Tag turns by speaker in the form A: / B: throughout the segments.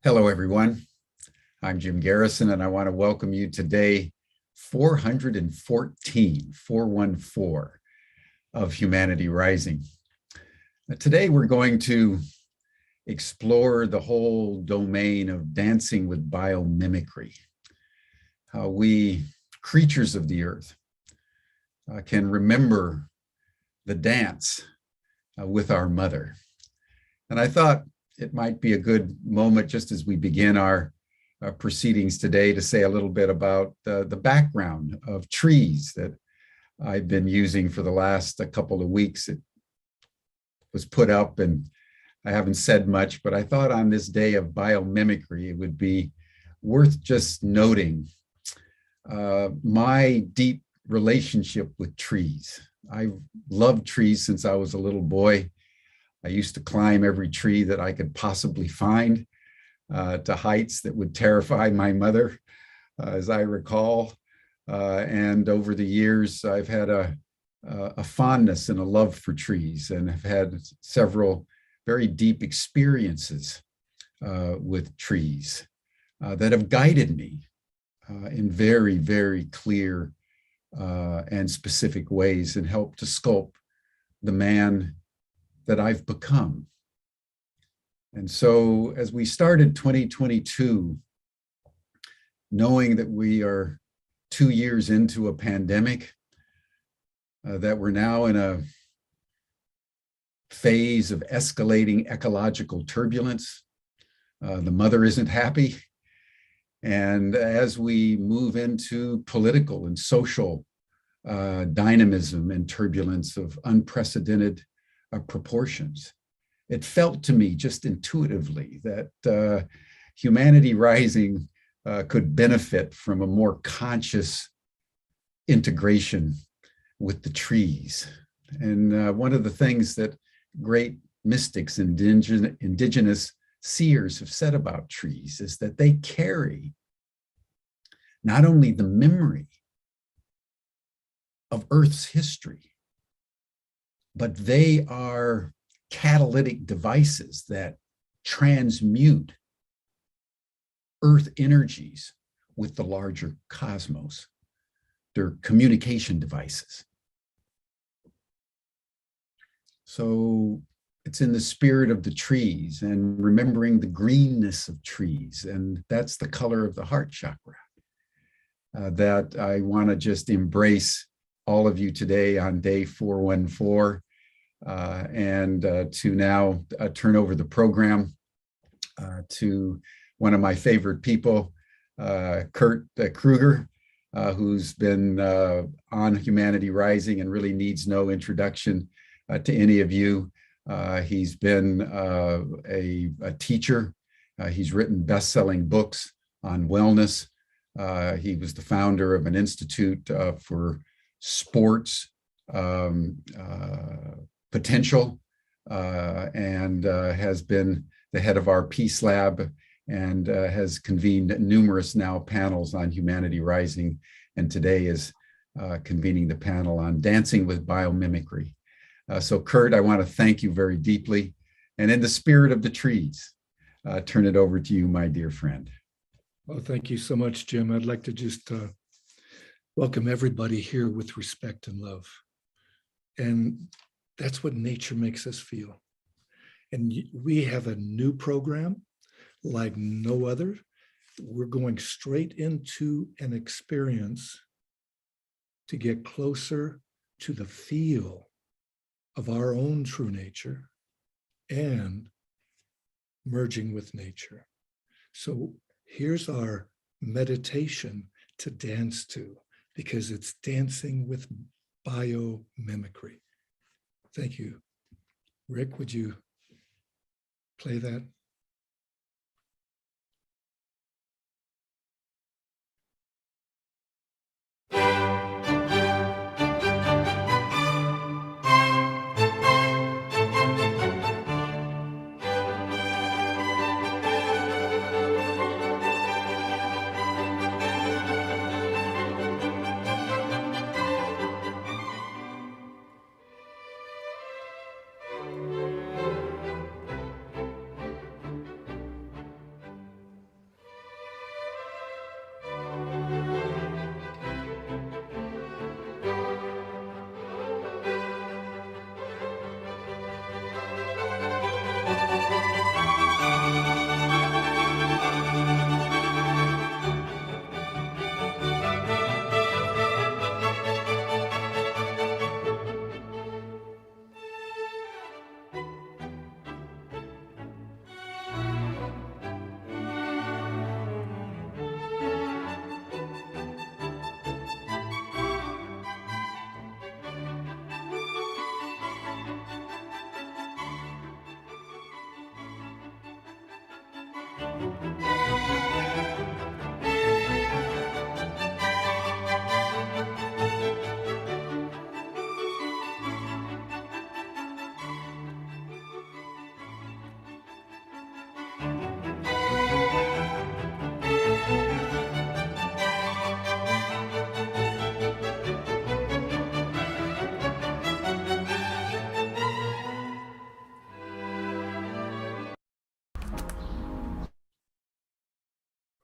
A: Hello, everyone. I'm Jim Garrison, and I want to welcome you to day 414 of Humanity Rising. Today, we're going to explore the whole domain of dancing with biomimicry, how we, creatures of the earth, can remember the dance with our mother. And I thought it might be a good moment, just as we begin our proceedings today, to say a little bit about the background of trees that I've been using for the last couple of weeks. It was put up and I haven't said much, but I thought on this day of biomimicry, it would be worth just noting my deep relationship with trees. I've loved trees since I was a little boy. I used to climb every tree that I could possibly find to heights that would terrify my mother, as I recall. And over the years, I've had a fondness and a love for trees, and have had several very deep experiences with trees that have guided me in very, very clear and specific ways, and helped to sculpt the man that I've become. And so as we started 2022, knowing that we are 2 years into a pandemic, that we're now in a phase of escalating ecological turbulence, the mother isn't happy. And as we move into political and social dynamism and turbulence of unprecedented proportions, it felt to me just intuitively that Humanity Rising could benefit from a more conscious integration with the trees. And one of the things that great mystics and indigenous seers have said about trees is that they carry not only the memory of Earth's history, but they are catalytic devices that transmute Earth energies with the larger cosmos. They're communication devices. So it's in the spirit of the trees and remembering the greenness of trees, and that's the color of the heart chakra, that I want to just embrace all of you today on day 414, and to now turn over the program to one of my favorite people, Kurt Kruger, who's been on Humanity Rising and really needs no introduction to any of you. He's been a teacher. He's written best-selling books on wellness. He was the founder of an institute for sports potential, and has been the head of our Peace Lab, and has convened numerous now panels on Humanity Rising, and today is convening the panel on dancing with biomimicry. So Kurt, I want to thank you very deeply, and in the spirit of the trees, turn it over to you, my dear friend.
B: Well, thank you so much, Jim. I'd like to just welcome everybody here with respect and love. And that's what nature makes us feel. And we have a new program like no other. We're going straight into an experience to get closer to the feel of our own true nature and merging with nature. So here's our meditation to dance to, because it's dancing with biomimicry. Thank you. Rick, would you play that?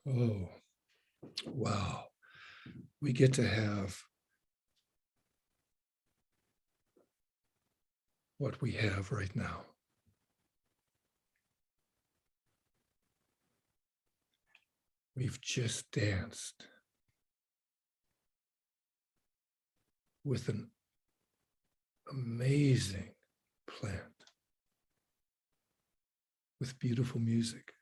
B: Oh, wow. We get to have what we have right now. We've just danced with an amazing plant with beautiful music.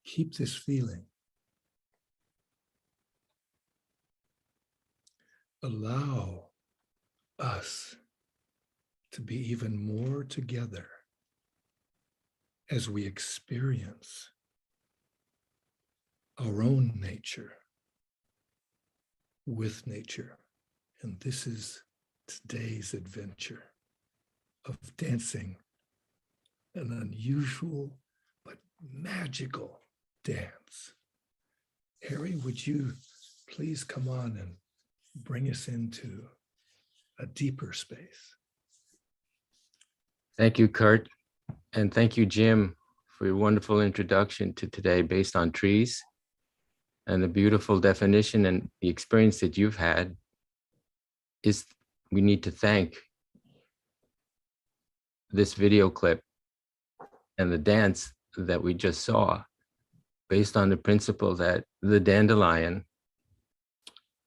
B: Keep this feeling. Allow us to be even more together as we experience our own nature with nature. And this is today's adventure of dancing an unusual but magical dance. Harry, would you please come on and bring us into a deeper space?
C: Thank you, Kurt. And thank you, Jim, for your wonderful introduction to today based on trees and the beautiful definition and the experience that you've had. Is we need to thank this video clip and the dance that we just saw based on the principle that the dandelion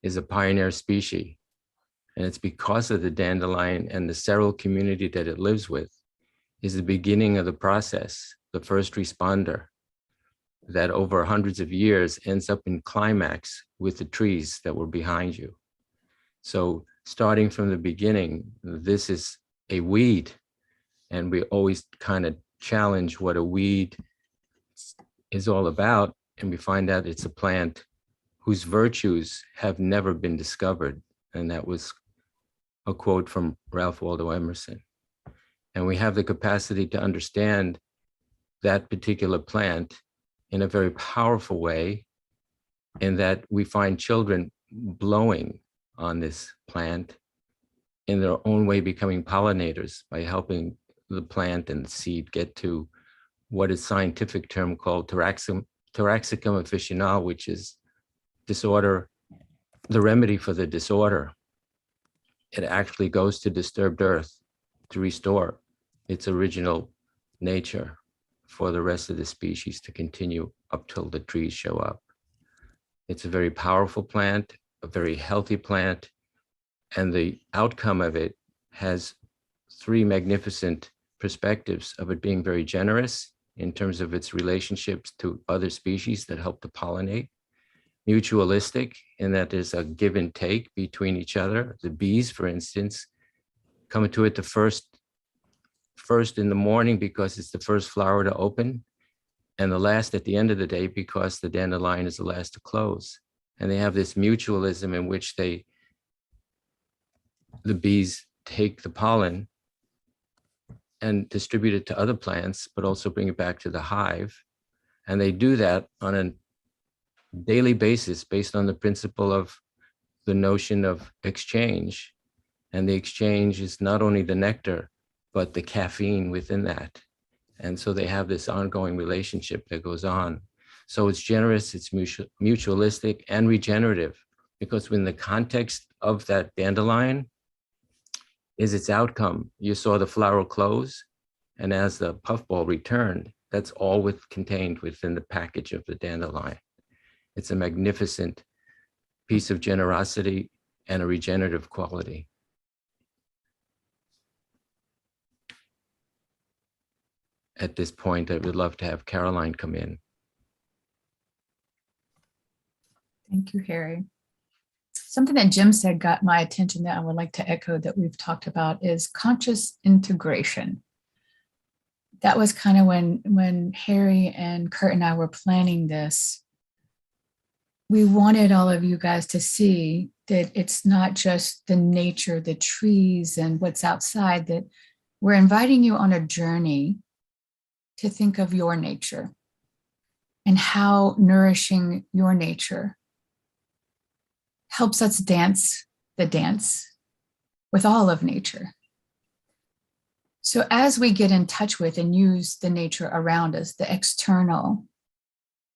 C: is a pioneer species. And it's because of the dandelion and the several community that it lives with is the beginning of the process, the first responder that over hundreds of years ends up in climax with the trees that were behind you. So starting from the beginning, this is a weed, and we always kind of challenge what a weed is all about, and we find out it's a plant whose virtues have never been discovered. And that was a quote from Ralph Waldo Emerson. And we have the capacity to understand that particular plant in a very powerful way, in that we find children blowing on this plant in their own way, becoming pollinators by helping the plant and the seed get to what is scientific term called Taraxacum officinale, which is disorder, the remedy for the disorder. It actually goes to disturbed earth to restore its original nature for the rest of the species to continue up till the trees show up. It's a very powerful plant, a very healthy plant, and the outcome of it has three magnificent perspectives of it being very generous in terms of its relationships to other species that help to pollinate, mutualistic in that there's a give and take between each other. The bees, for instance, come to it the first in the morning because it's the first flower to open, and the last at the end of the day because the dandelion is the last to close. And they have this mutualism in which the bees take the pollen and distribute it to other plants, but also bring it back to the hive. And they do that on a daily basis based on the principle of the notion of exchange. And the exchange is not only the nectar, but the caffeine within that. And so they have this ongoing relationship that goes on. So it's generous, it's mutualistic and regenerative, because when the context of that dandelion is its outcome, you saw the flower close, and as the puffball returned, that's all contained within the package of the dandelion. It's a magnificent piece of generosity and a regenerative quality. At this point, I would love to have Caroline come in.
D: Thank you, Harry. Something that Jim said got my attention that I would like to echo that we've talked about is conscious integration. that was kind of when Harry and Kurt and I were planning this. We wanted all of you guys to see that it's not just the nature, the trees and what's outside, that we're inviting you on a journey to think of your nature and how nourishing your nature helps us dance the dance with all of nature. So as we get in touch with and use the nature around us, the external,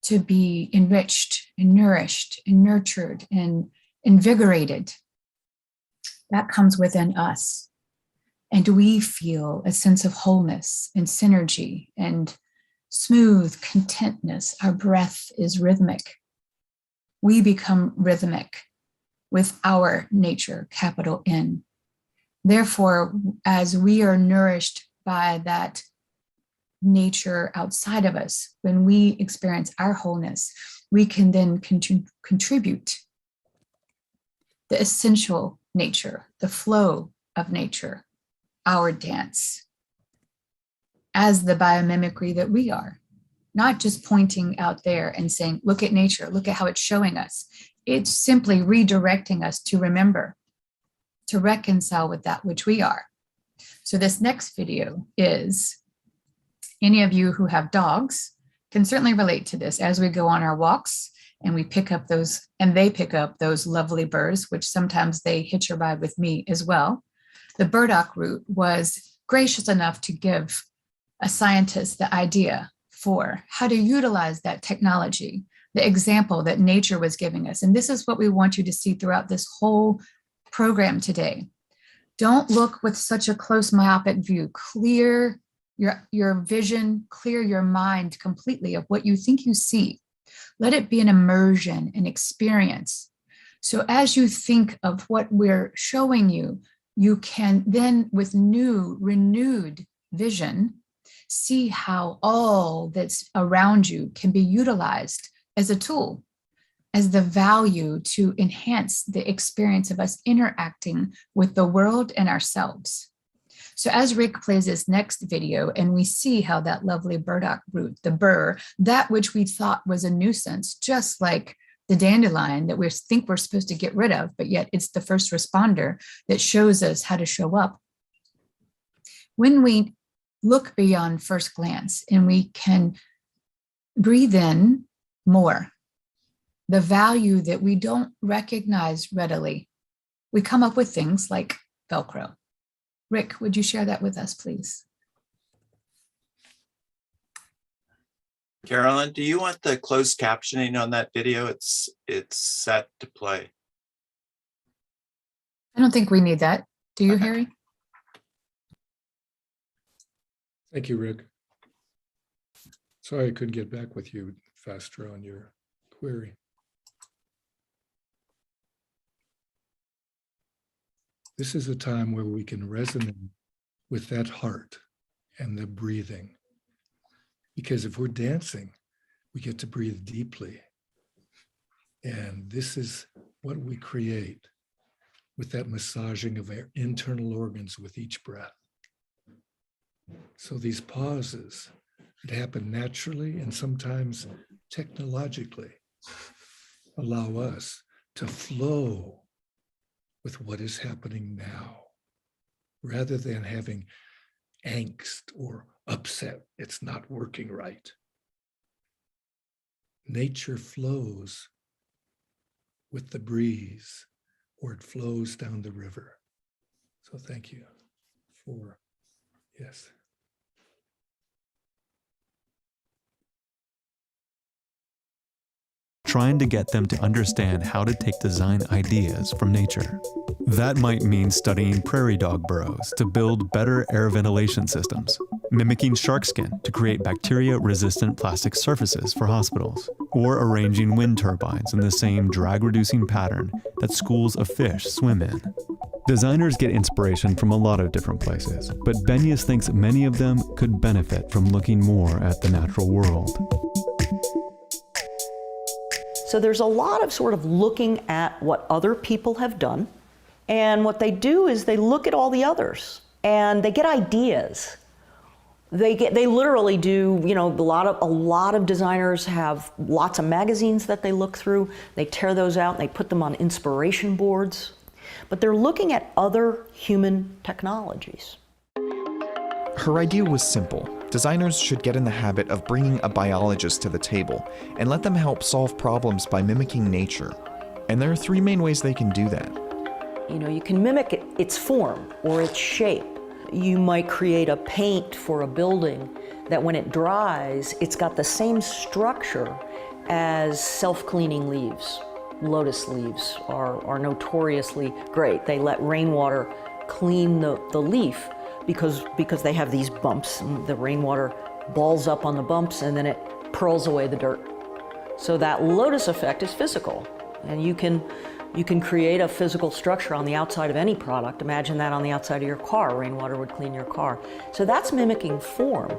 D: to be enriched and nourished and nurtured and invigorated, that comes within us. And we feel a sense of wholeness and synergy and smooth contentness. Our breath is rhythmic. We become rhythmic with our nature, capital N. Therefore, as we are nourished by that nature outside of us, when we experience our wholeness, we can then contribute the essential nature, the flow of nature, our dance, as the biomimicry that we are. Not just pointing out there and saying, look at nature, look at how it's showing us. It's simply redirecting us to remember, to reconcile with that which we are. So this next video is, any of you who have dogs can certainly relate to this as we go on our walks and we pick up those, and they pick up those lovely birds, which sometimes they hitch a ride with me as well. The burdock root was gracious enough to give a scientist the idea for how to utilize that technology, the example that nature was giving us. And this is what we want you to see throughout this whole program today. Don't look with such a close myopic view. Clear your vision, clear your mind completely of what you think you see. Let it be an immersion, an experience. So as you think of what we're showing you, you can then, with new, renewed vision, see how all that's around you can be utilized as a tool, as the value to enhance the experience of us interacting with the world and ourselves. So as Rick plays this next video and we see how that lovely burdock root, the burr, that which we thought was a nuisance, just like the dandelion that we think we're supposed to get rid of, but yet it's the first responder that shows us how to show up. When we look beyond first glance and we can breathe in more, the value that we don't recognize readily, we come up with things like Velcro. Rick, would you share that with us, please?
E: Carolyn, do you want the closed captioning on that video? It's set to play.
D: I don't think we need that. Do you,
E: Okay.
D: Harry?
B: Thank you, Rick. Sorry I couldn't get back with you faster on your query. This is a time where we can resonate with that heart and the breathing. Because if we're dancing, we get to breathe deeply. And this is what we create with that massaging of our internal organs with each breath. So these pauses that happen naturally and sometimes technologically allow us to flow with what is happening now, rather than having angst or upset, it's not working right. Nature flows with the breeze, or it flows down the river. So thank you for, yes.
F: Trying to get them to understand how to take design ideas from nature. That might mean studying prairie dog burrows to build better air ventilation systems, mimicking shark skin to create bacteria-resistant plastic surfaces for hospitals, or arranging wind turbines in the same drag-reducing pattern that schools of fish swim in. Designers get inspiration from a lot of different places, but Benyus thinks many of them could benefit from looking more at the natural world.
G: So there's a lot of sort of looking at what other people have done. And what they do is they look at all the others and they get ideas. They literally do, you know, a lot of designers have lots of magazines that they look through. They tear those out and they put them on inspiration boards. But they're looking at other human technologies.
H: Her idea was simple. Designers should get in the habit of bringing a biologist to the table and let them help solve problems by mimicking nature. And there are 3 main ways they can do that.
G: You know, you can mimic its form or its shape. You might create a paint for a building that when it dries, it's got the same structure as self-cleaning leaves. Lotus leaves are notoriously great. They let rainwater clean the leaf because they have these bumps, and the rainwater balls up on the bumps and then it pearls away the dirt. So that lotus effect is physical, and you can create a physical structure on the outside of any product. Imagine that on the outside of your car. Rainwater would clean your car. So that's mimicking form.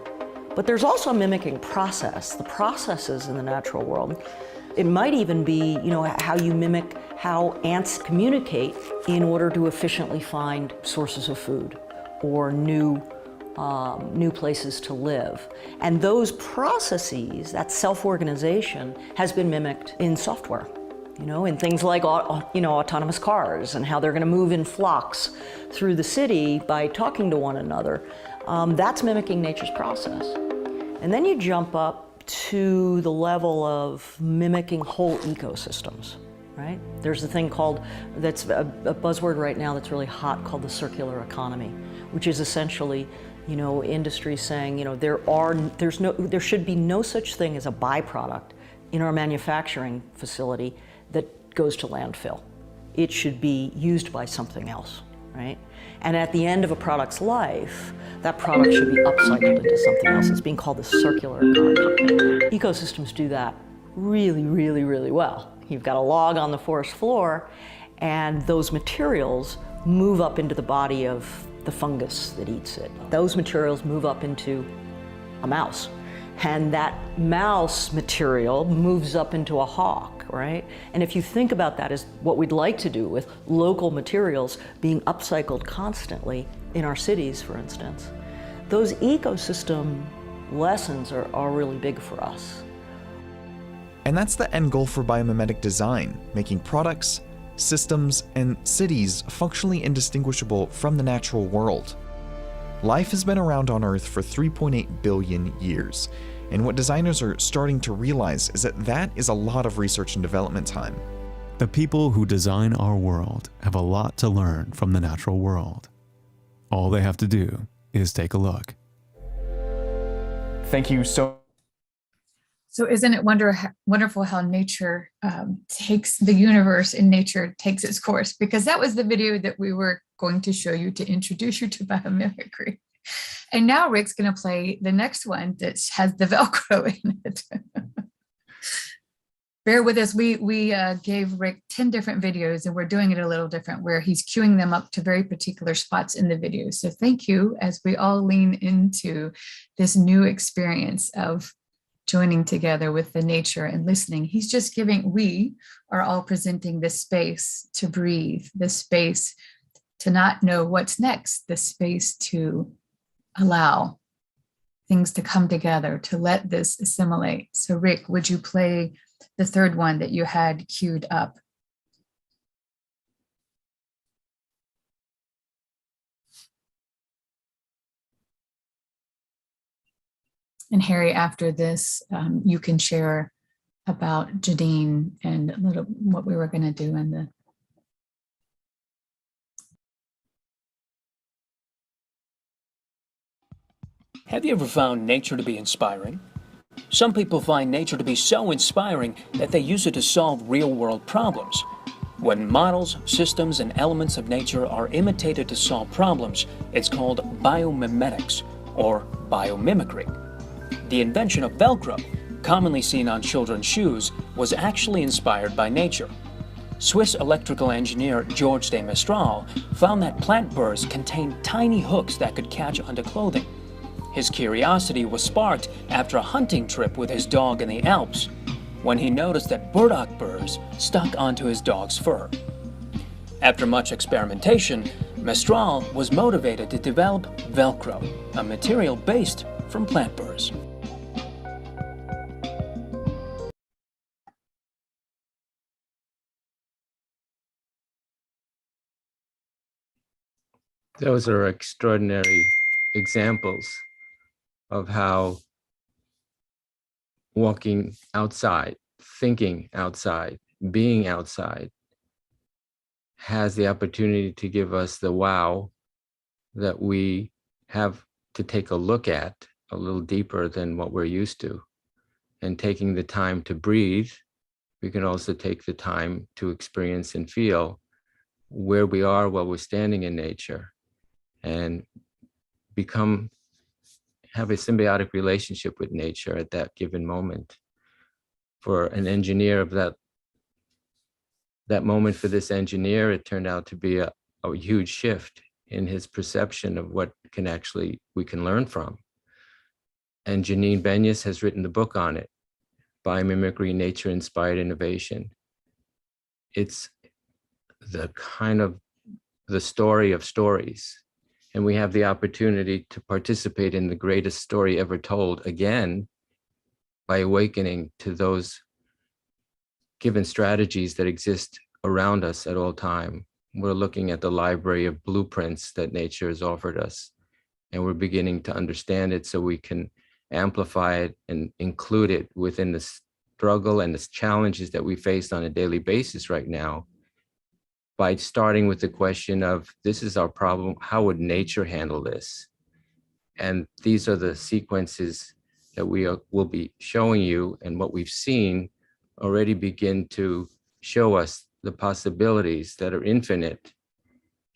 G: But there's also mimicking process, the processes in the natural world. It might even be, you know, how you mimic how ants communicate in order to efficiently find sources of food or new places to live. And those processes, that self-organization, has been mimicked in software. You know, in things like, you know, autonomous cars and how they're going to move in flocks through the city by talking to one another. That's mimicking nature's process. And then you jump up to the level of mimicking whole ecosystems, right? There's a thing called, that's a buzzword right now that's really hot, called the circular economy, which is essentially, you know, industry saying, you know, there should be no such thing as a byproduct in our manufacturing facility that goes to landfill. It should be used by something else, right? And at the end of a product's life, that product should be upcycled into something else. It's being called the circular economy. Ecosystems do that really, really, really well. You've got a log on the forest floor, and those materials move up into the body of the fungus that eats it. Those materials move up into a mouse. And that mouse material moves up into a hawk, right? And if you think about that as what we'd like to do with local materials being upcycled constantly in our cities, for instance, those ecosystem lessons are really big for us.
H: And that's the end goal for biomimetic design, making products, systems, and cities functionally indistinguishable from the natural world. Life has been around on Earth for 3.8 billion years, and what designers are starting to realize is that is a lot of research and development time.
F: The people who design our world have a lot to learn from the natural world. All they have to do is take a look.
H: Thank you so
D: isn't it wonderful how nature takes the universe, and nature takes its course? Because that was the video that we were going to show you to introduce you to biomimicry. And now Rick's going to play the next one that has the Velcro in it. Bear with us. We gave Rick 10 different videos, and we're doing it a little different, where he's queuing them up to very particular spots in the video. So thank you as we all lean into this new experience of joining together with the nature and listening. He's just giving, we are all presenting this space to breathe, this space to not know what's next, this space to allow things to come together, to let this assimilate. So Rick, would you play the third one that you had queued up? And Harry, after this, you can share about Jadine and a little what we were going to do in the.
I: Have you ever found nature to be inspiring? Some people find nature to be so inspiring that they use it to solve real-world problems. When models, systems, and elements of nature are imitated to solve problems, it's called biomimetics, or biomimicry. The invention of Velcro, commonly seen on children's shoes, was actually inspired by nature. Swiss electrical engineer Georges de Mestral found that plant burrs contained tiny hooks that could catch onto clothing. His curiosity was sparked after a hunting trip with his dog in the Alps, when he noticed that burdock burrs stuck onto his dog's fur. After much experimentation, Mestral was motivated to develop Velcro, a material based from plant Burrs.
C: Those are extraordinary examples of how walking outside, thinking outside, being outside has the opportunity to give us the wow that we have to take a look at a little deeper than what we're used to. And taking the time to breathe, we can also take the time to experience and feel where we are while we're standing in nature, and have a symbiotic relationship with nature at that given moment. For an engineer of that moment, for this engineer, it turned out to be a huge shift in his perception of what we can learn from. And Janine Benyus has written the book on it, Biomimicry, Nature-Inspired Innovation. It's the story of stories. And we have the opportunity to participate in the greatest story ever told again by awakening to those given strategies that exist around us at all time. We're looking at the library of blueprints that nature has offered us, and we're beginning to understand it so we can amplify it and include it within the struggle and the challenges that we face on a daily basis right now, by starting with the question of, this is our problem, how would nature handle this? And these are the sequences that will be showing you, and what we've seen already begin to show us the possibilities that are infinite,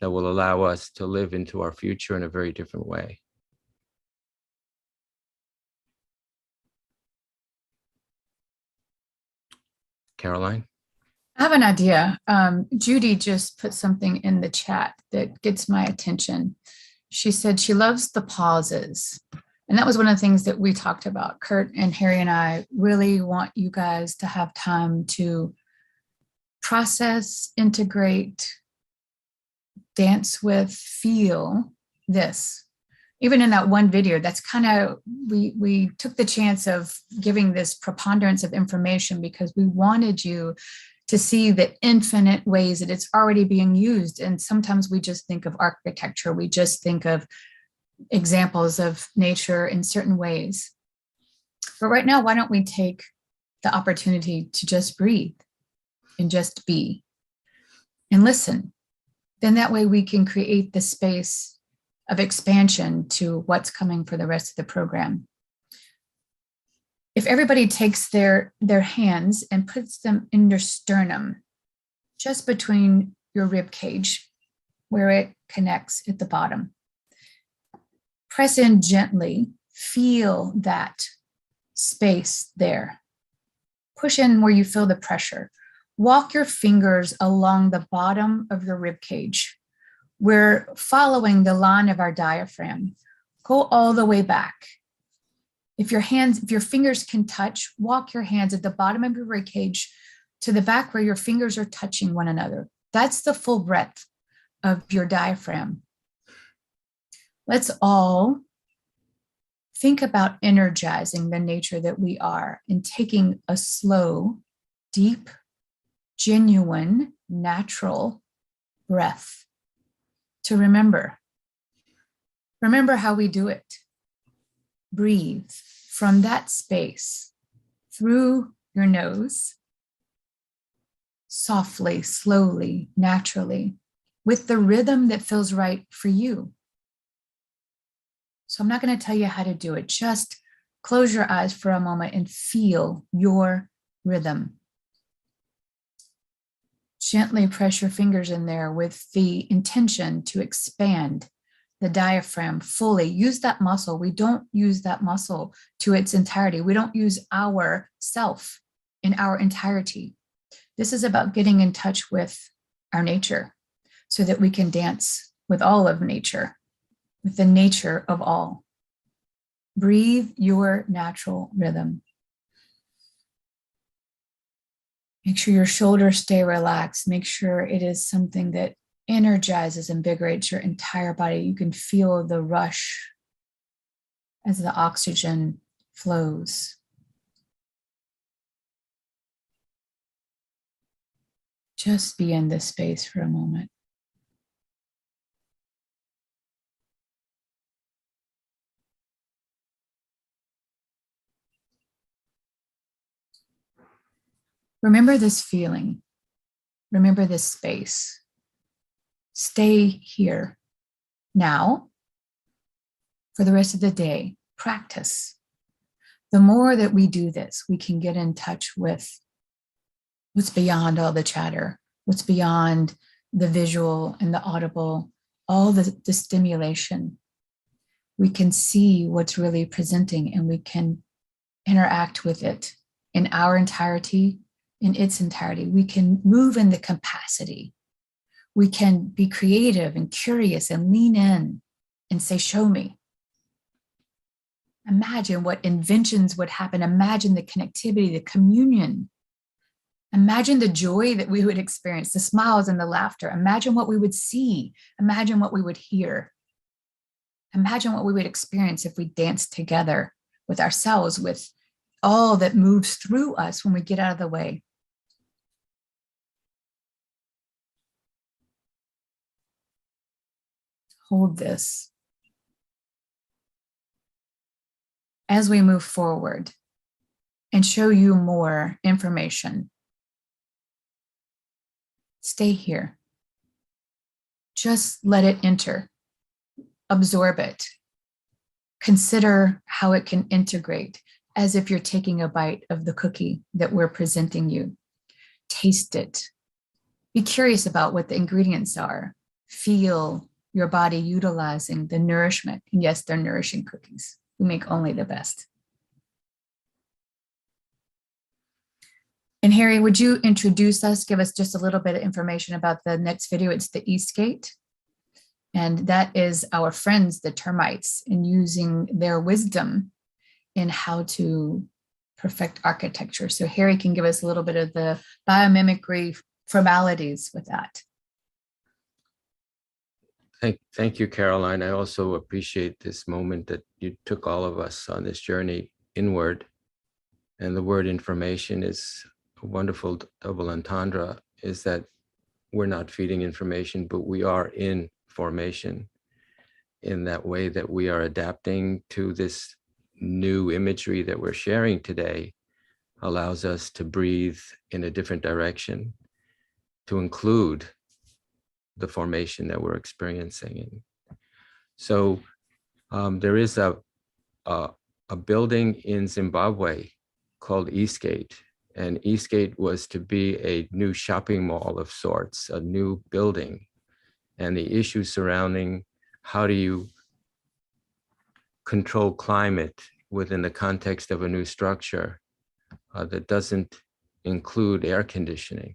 C: that will allow us to live into our future in a very different way. Caroline?
D: I have an idea. Judy just put something in the chat that gets my attention. She said she loves the pauses. And that was one of the things that we talked about. Kurt and Harry and I really want you guys to have time to process, integrate, dance with, feel this. Even in that one video, that's kind of, we took the chance of giving this preponderance of information because we wanted you to see the infinite ways that it's already being used. And sometimes we just think of architecture, we just think of examples of nature in certain ways. But right now, why don't we take the opportunity to just breathe and just be and listen? Then that way we can create the space of expansion to what's coming for the rest of the program. If everybody takes their hands and puts them in your sternum, just between your rib cage, where it connects at the bottom. Press in gently, feel that space there. Push in where you feel the pressure. Walk your fingers along the bottom of your rib cage. We're following the line of our diaphragm. Go all the way back. If your fingers can touch, walk your hands at the bottom of your rib cage to the back where your fingers are touching one another. That's the full breadth of your diaphragm. Let's all think about energizing the nature that we are and taking a slow, deep, genuine, natural breath to remember. Remember how we do it. Breathe from that space through your nose, softly, slowly, naturally, with the rhythm that feels right for you. So I'm not going to tell you how to do it. Just close your eyes for a moment and feel your rhythm. Gently press your fingers in there with the intention to expand the diaphragm fully. Use that muscle. We don't use that muscle to its entirety. We don't use our self in our entirety. This is about getting in touch with our nature so that we can dance with all of nature, with the nature of all. Breathe your natural rhythm. Make sure your shoulders stay relaxed. Make sure it is something that energizes, invigorates your entire body. You can feel the rush as the oxygen flows. Just be in this space for a moment. Remember this feeling. Remember this space. Stay here now for the rest of the day. Practice. The more that we do this, we can get in touch with what's beyond all the chatter, what's beyond the visual and the audible, all the stimulation. We can see what's really presenting and we can interact with it in our entirety, in its entirety. We can move in the capacity. We can be creative and curious and lean in and say, show me. Imagine what inventions would happen. Imagine the connectivity, the communion. Imagine the joy that we would experience, the smiles and the laughter. Imagine what we would see. Imagine what we would hear. Imagine what we would experience if we danced together with ourselves, with all that moves through us when we get out of the way. Hold this. As we move forward and show you more information, stay here. Just let it enter. Absorb it. Consider how it can integrate, as if you're taking a bite of the cookie that we're presenting you. Taste it. Be curious about what the ingredients are. Feel your body utilizing the nourishment. And yes, they're nourishing cookies. We make only the best. And Harry, would you introduce us, give us just a little bit of information about the next video? It's the East Gate. And that is our friends, the termites, and using their wisdom in how to perfect architecture. So Harry can give us a little bit of the biomimicry formalities with that.
C: Thank you, Caroline. I also appreciate this moment that you took all of us on this journey inward. And the word information is a wonderful double entendre, is that we're not feeding information, but we are in formation, in that way that we are adapting to this new imagery that we're sharing today, allows us to breathe in a different direction, to include the formation that we're experiencing. So there is a building in Zimbabwe called Eastgate, and Eastgate was to be a new shopping mall of sorts, a new building. And the issues surrounding how do you control climate within the context of a new structure that doesn't include air conditioning.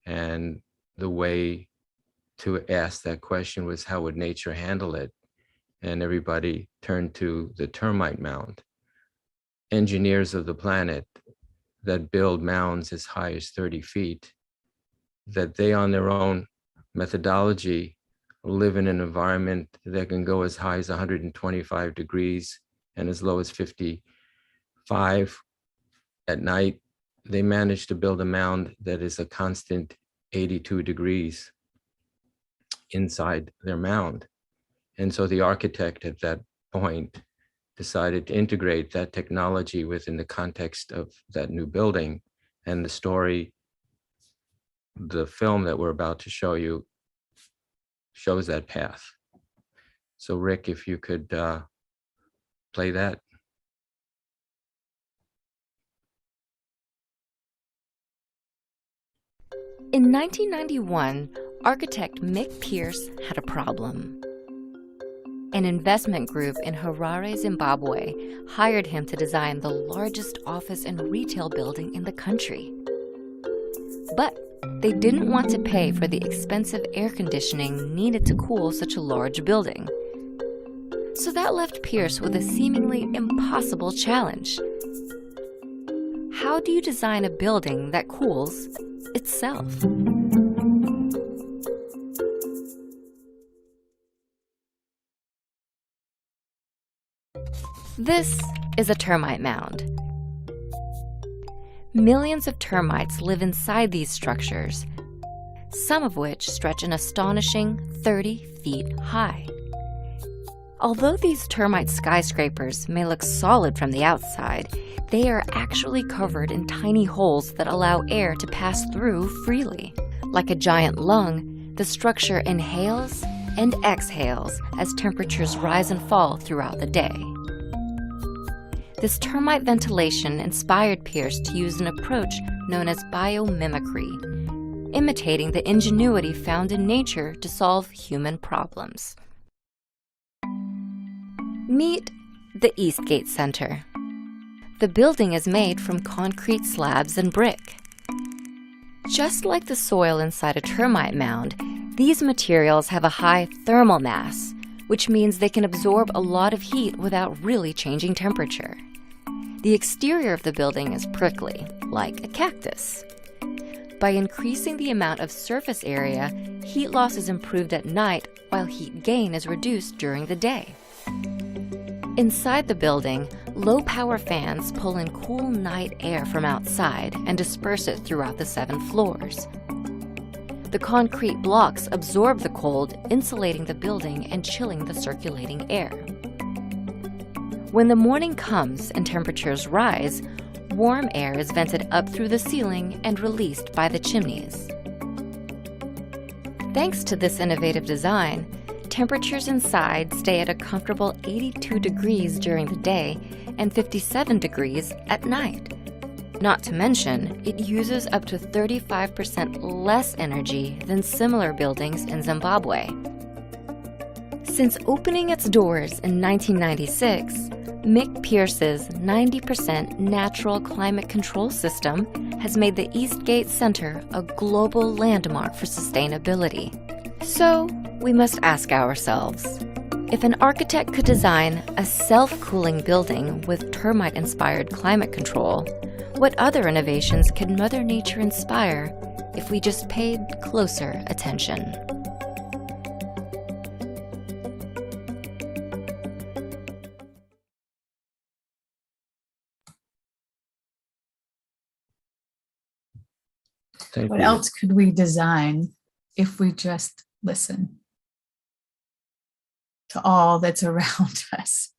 C: And the way to ask that question was, how would nature handle it? And everybody turned to the termite mound. Engineers of the planet that build mounds as high as 30 feet, that they on their own methodology live in an environment that can go as high as 125 degrees and as low as 55 at night. They managed to build a mound that is a constant 82 degrees inside their mound. And so the architect at that point decided to integrate that technology within the context of that new building. And the story, the film that we're about to show you, shows that path. So Rick, if you could play that.
J: In 1991, architect Mick Pierce had a problem. An investment group in Harare, Zimbabwe, hired him to design the largest office and retail building in the country. But they didn't want to pay for the expensive air conditioning needed to cool such a large building. So that left Pierce with a seemingly impossible challenge. How do you design a building that cools itself? This is a termite mound. Millions of termites live inside these structures, some of which stretch an astonishing 30 feet high. Although these termite skyscrapers may look solid from the outside, they are actually covered in tiny holes that allow air to pass through freely. Like a giant lung, the structure inhales and exhales as temperatures rise and fall throughout the day. This termite ventilation inspired Pierce to use an approach known as biomimicry, imitating the ingenuity found in nature to solve human problems. Meet the Eastgate Center. The building is made from concrete slabs and brick. Just like the soil inside a termite mound, these materials have a high thermal mass, which means they can absorb a lot of heat without really changing temperature. The exterior of the building is prickly, like a cactus. By increasing the amount of surface area, heat loss is improved at night while heat gain is reduced during the day. Inside the building, low-power fans pull in cool night air from outside and disperse it throughout the 7 floors. The concrete blocks absorb the cold, insulating the building and chilling the circulating air. When the morning comes and temperatures rise, warm air is vented up through the ceiling and released by the chimneys. Thanks to this innovative design, temperatures inside stay at a comfortable 82 degrees during the day and 57 degrees at night. Not to mention, it uses up to 35% less energy than similar buildings in Zimbabwe. Since opening its doors in 1996, Mick Pierce's 90% natural climate control system has made the Eastgate Center a global landmark for sustainability. So, we must ask ourselves, if an architect could design a self-cooling building with termite-inspired climate control, what other innovations could Mother Nature inspire if we just paid closer attention?
C: Thank
D: What
C: you.
D: else could we design if we just listen to all that's around us?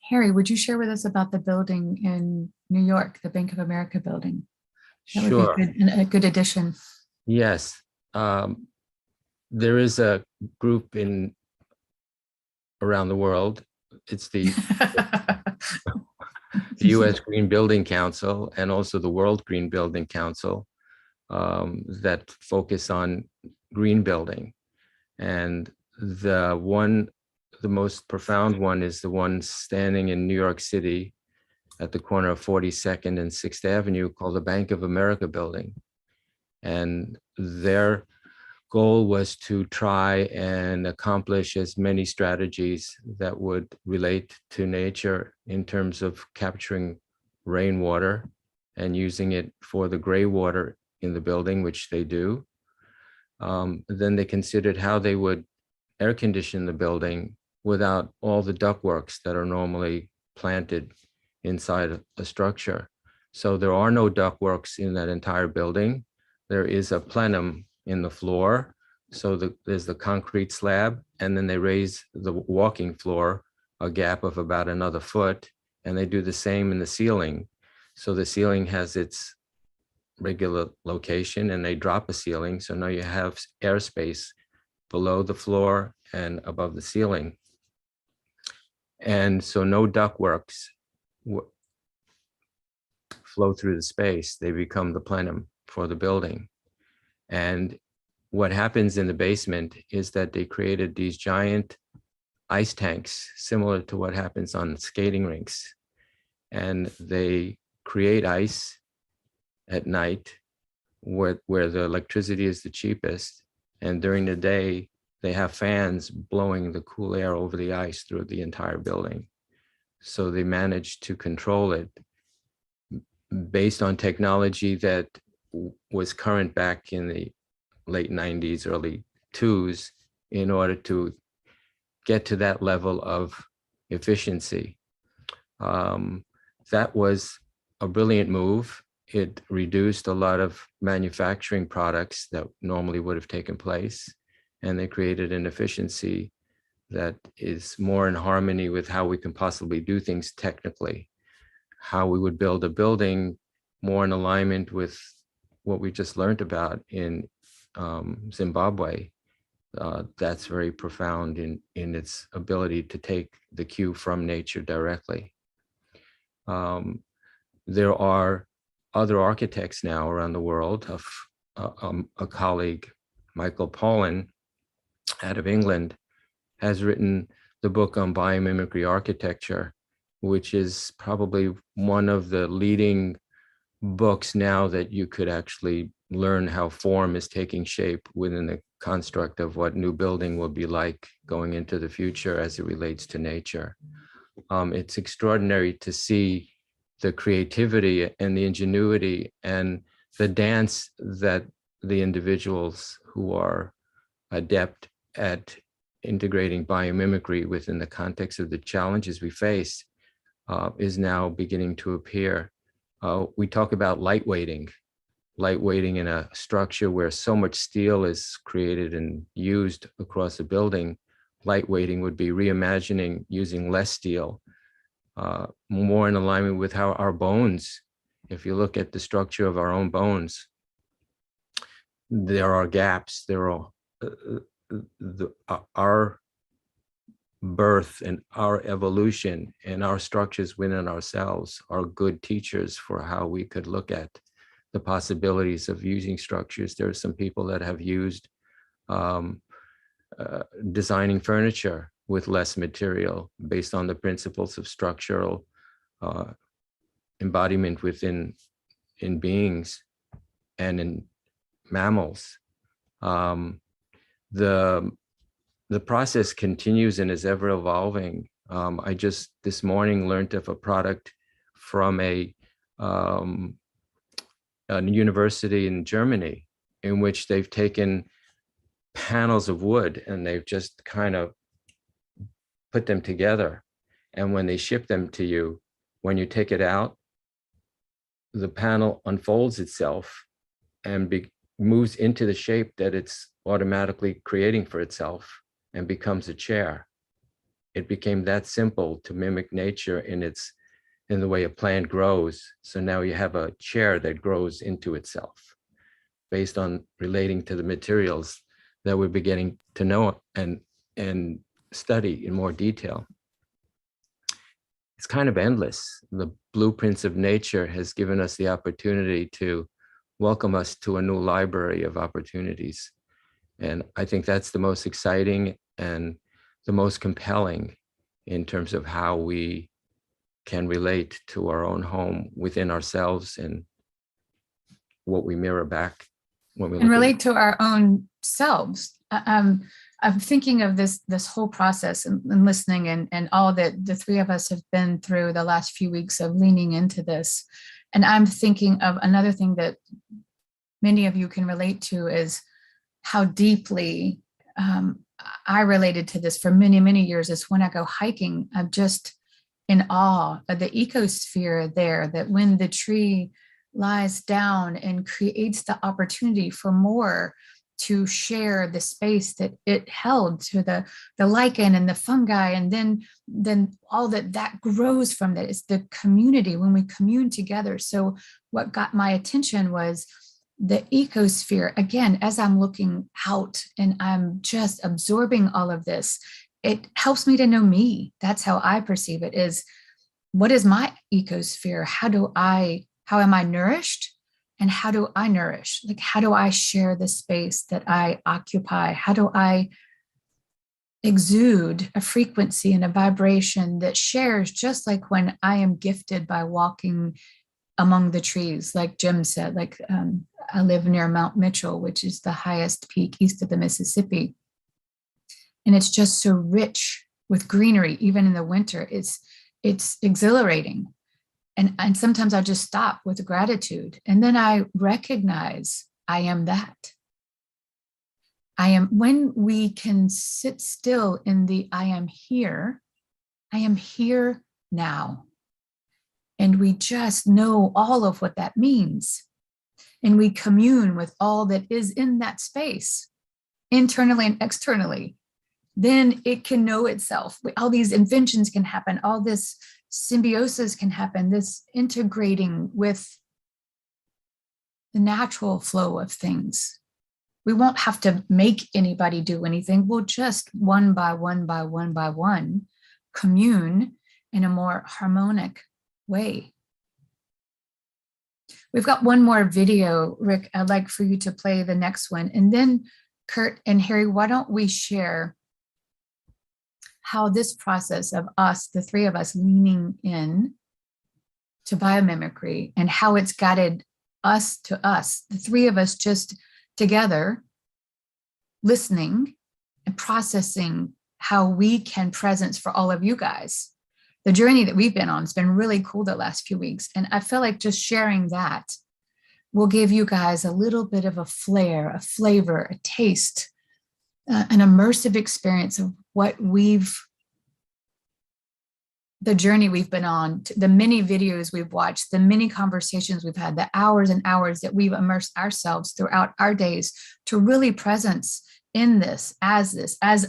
D: Harry, would you share with us about the building in New York, the Bank of America building? That
C: Sure.
D: would be a good addition.
C: Yes. There is a group around the world. It's the U.S. Green Building Council and also the World Green Building Council that focus on green building. And the most profound one is the one standing in New York City at the corner of 42nd and 6th Avenue called the Bank of America building. And their goal was to try and accomplish as many strategies that would relate to nature in terms of capturing rainwater and using it for the gray water in the building, which they do. Then they considered how they would air condition the building without all the ductworks that are normally planted inside a structure. So there are no ductworks in that entire building. There is a plenum in the floor. So there's the concrete slab, and then they raise the walking floor a gap of about another foot, and they do the same in the ceiling. So the ceiling has its regular location, and they drop a ceiling. So now you have airspace below the floor and above the ceiling. And so no ductworks flow through the space. They become the plenum for the building. And what happens in the basement is that they created these giant ice tanks, similar to what happens on skating rinks. And they create ice at night where the electricity is the cheapest. And during the day, they have fans blowing the cool air over the ice through the entire building. So they managed to control it based on technology that was current back in the late 90s, early 2s, in order to get to that level of efficiency. That was a brilliant move. It reduced a lot of manufacturing products that normally would have taken place, and they created an efficiency that is more in harmony with how we can possibly do things technically, how we would build a building more in alignment with what we just learned about in Zimbabwe. That's very profound in its ability to take the cue from nature directly. There are other architects now around the world. A colleague, Michael Pollan, out of England, has written the book on biomimicry architecture, which is probably one of the leading books now that you could actually learn how form is taking shape within the construct of what new building will be like going into the future as it relates to nature. It's extraordinary to see the creativity and the ingenuity and the dance that the individuals who are adept at integrating biomimicry within the context of the challenges we face is now beginning to appear. We talk about lightweighting in a structure where so much steel is created and used across a building. Lightweighting would be reimagining using less steel, more in alignment with how our bones, if you look at the structure of our own bones, there are gaps. There are our birth and our evolution and our structures within ourselves are good teachers for how we could look at the possibilities of using structures. There are some people that have used designing furniture with less material based on the principles of structural embodiment within beings and in mammals. The process continues and is ever evolving. I just this morning learned of a product from a university in Germany in which they've taken panels of wood and they've just kind of put them together. And when they ship them to you, when you take it out, the panel unfolds itself and moves into the shape that it's automatically creating for itself and becomes a chair. It became that simple to mimic nature in the way a plant grows. So now you have a chair that grows into itself based on relating to the materials that we're beginning to know and study in more detail. It's kind of endless. The blueprints of nature has given us the opportunity to welcome us to a new library of opportunities. And I think that's the most exciting and the most compelling in terms of how we can relate to our own home within ourselves and what we mirror back when we
D: relate to our own selves. I'm thinking of this whole process and listening and all that the three of us have been through the last few weeks of leaning into this. And I'm thinking of another thing that many of you can relate to is how deeply I related to this for many, many years is when I go hiking, I'm just in awe of the ecosphere there, that when the tree lies down and creates the opportunity for more to share the space that it held to the lichen and the fungi, and then all that grows from that is the community when we commune together. So what got my attention was the ecosphere. Again, as I'm looking out and I'm just absorbing all of this, it helps me to know me. That's how I perceive it, is what is my ecosphere? How am I nourished? And how do I nourish? Like, how do I share the space that I occupy? How do I exude a frequency and a vibration that shares, just like when I am gifted by walking among the trees, like Jim said, like I live near Mount Mitchell, which is the highest peak east of the Mississippi. And it's just so rich with greenery, even in the winter. It's exhilarating. And sometimes I just stop with gratitude. And then I recognize I am that. I am, when we can sit still in the I am here now. And we just know all of what that means. And we commune with all that is in that space, internally and externally. Then it can know itself. All these inventions can happen. All this symbiosis can happen. This integrating with the natural flow of things. We won't have to make anybody do anything. We'll just one by one, commune in a more harmonic way. We've got one more video, Rick. I'd like for you to play the next one. And then Kurt and Harry, why don't we share how this process of us, the three of us leaning in to biomimicry and how it's guided us to us, the three of us just together, listening and processing how we can presence for all of you guys. The journey that we've been on has been really cool the last few weeks. And I feel like just sharing that will give you guys a little bit of a flair, a flavor, a taste, an immersive experience of what the journey we've been on, the many videos we've watched, the many conversations we've had, the hours and hours that we've immersed ourselves throughout our days to really presence in this, as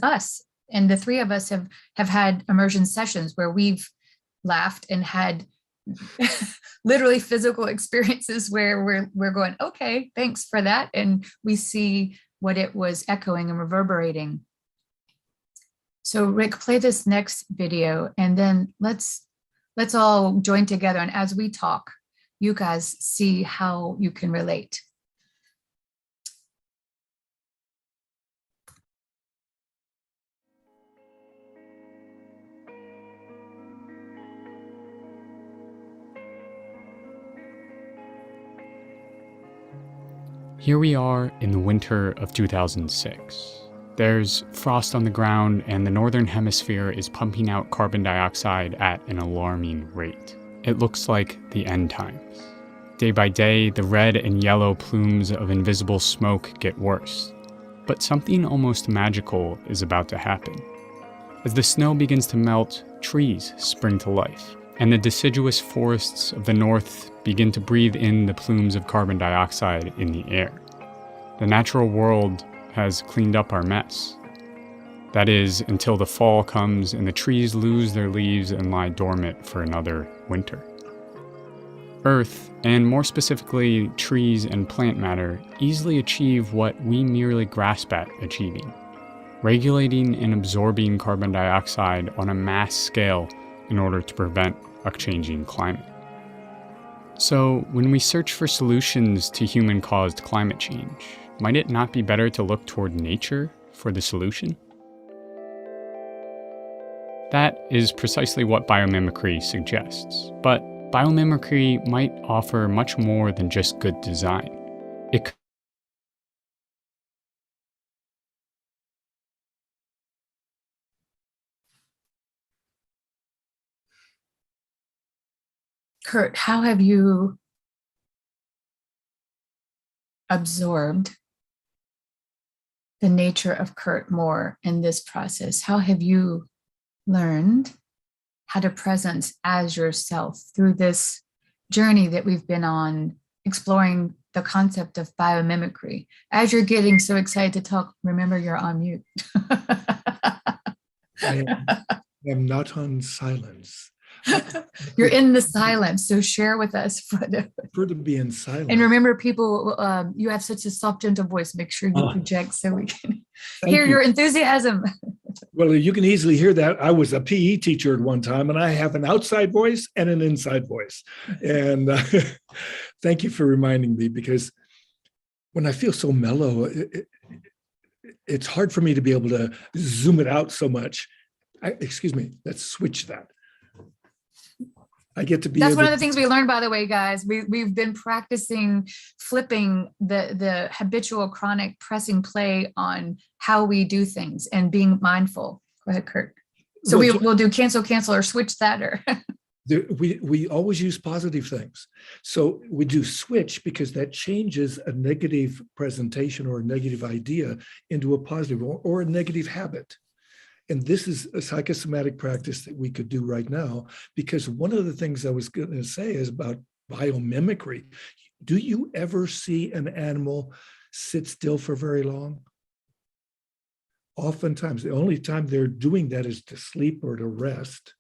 D: us. And the three of us have had immersion sessions where we've laughed and had literally physical experiences where we're going, okay, thanks for that. And we see what it was echoing and reverberating. So Rick, play this next video and then let's all join together. And as we talk, you guys see how you can relate.
K: Here we are in the winter of 2006. There's frost on the ground and the northern hemisphere is pumping out carbon dioxide at an alarming rate. It looks like the end times. Day by day, the red and yellow plumes of invisible smoke get worse. But something almost magical is about to happen. As the snow begins to melt, trees spring to life, and the deciduous forests of the north begin to breathe in the plumes of carbon dioxide in the air. The natural world has cleaned up our mess. That is, until the fall comes and the trees lose their leaves and lie dormant for another winter. Earth, and more specifically trees and plant matter, easily achieve what we merely grasp at achieving: regulating and absorbing carbon dioxide on a mass scale in order to prevent a changing climate. So, when we search for solutions to human-caused climate change, might it not be better to look toward nature for the solution? That is precisely what biomimicry suggests, but biomimicry might offer much more than just good design. It
D: Kurt, how have you absorbed the nature of Kurt more in this process? How have you learned how to presence as yourself through this journey that we've been on, exploring the concept of biomimicry? As you're getting so excited to talk, remember you're on mute.
B: I am not on silence.
D: You're in the silence, so share with us.
B: Prefer to be in silence.
D: And remember, people, you have such a soft, gentle voice. Make sure you project so we can hear your enthusiasm.
B: Well, you can easily hear that. I was a PE teacher at one time, and I have an outside voice and an inside voice. And thank you for reminding me, because when I feel so mellow, it's hard for me to be able to zoom it out so much. Excuse me, let's switch that. I get to be.
D: That's one of the things we learned, by the way, guys. We've been practicing flipping the habitual chronic pressing play on how we do things and being mindful. Go ahead, Kurt. So we'll do cancel or switch that or.
B: We always use positive things. So we do switch because that changes a negative presentation or a negative idea into a positive or a negative habit. And this is a psychosomatic practice that we could do right now, because one of the things I was going to say is about biomimicry. Do you ever see an animal sit still for very long? Oftentimes, the only time they're doing that is to sleep or to rest.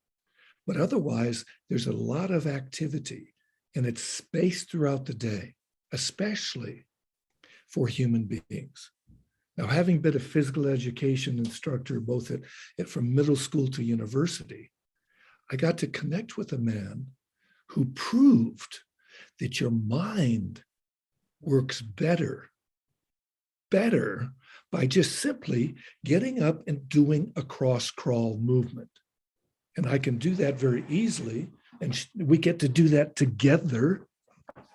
B: But otherwise, there's a lot of activity, and it's spaced throughout the day, especially for human beings. Now, having been a physical education instructor, both from middle school to university, I got to connect with a man who proved that your mind works better by just simply getting up and doing a cross crawl movement. And I can do that very easily. And we get to do that together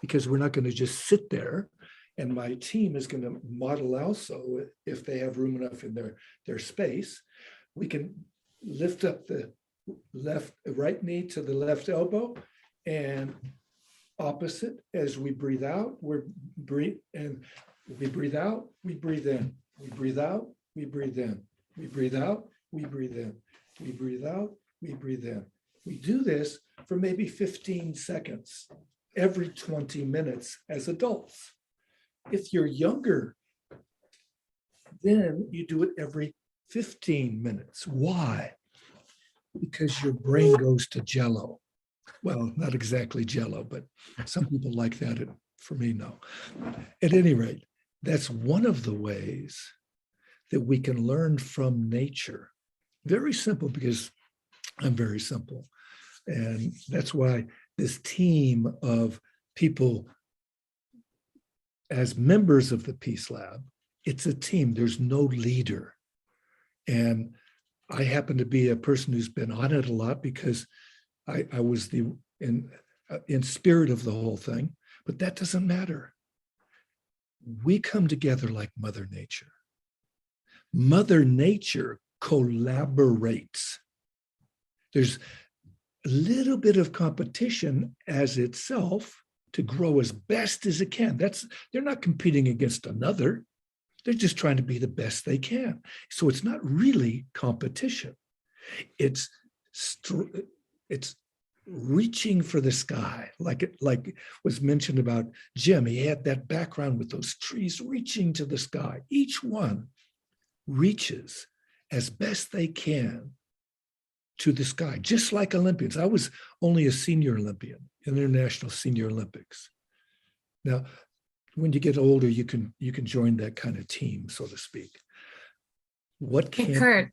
B: because we're not going to just sit there. And my team is going to model also, if they have room enough in their space, we can lift up the right knee to the left elbow, and opposite as we breathe out, we breathe out, we breathe in. We breathe out, we breathe in. We breathe out, we breathe in. We breathe out, we breathe in. We do this for maybe 15 seconds every 20 minutes as adults. If you're younger, then you do it every 15 minutes. Why? Because your brain goes to jello. Well, not exactly jello, but some people like that. For me, no. At any rate, that's one of the ways that we can learn from nature. Very simple, because I'm very simple. And that's why this team of people as members of the Peace Lab, it's a team. There's no leader. And I happen to be a person who's been on it a lot because I was in spirit of the whole thing, but that doesn't matter. We come together like Mother Nature. Mother Nature collaborates. There's a little bit of competition as itself to grow as best as it can. They're not competing against another. They're just trying to be the best they can. So it's not really competition. It's reaching for the sky, like was mentioned about Jim. He had that background with those trees reaching to the sky. Each one reaches as best they can to the sky, just like Olympians. I was only a senior Olympian, International Senior Olympics. Now, when you get older, you can join that kind of team, so to speak.
D: Hey, Kurt,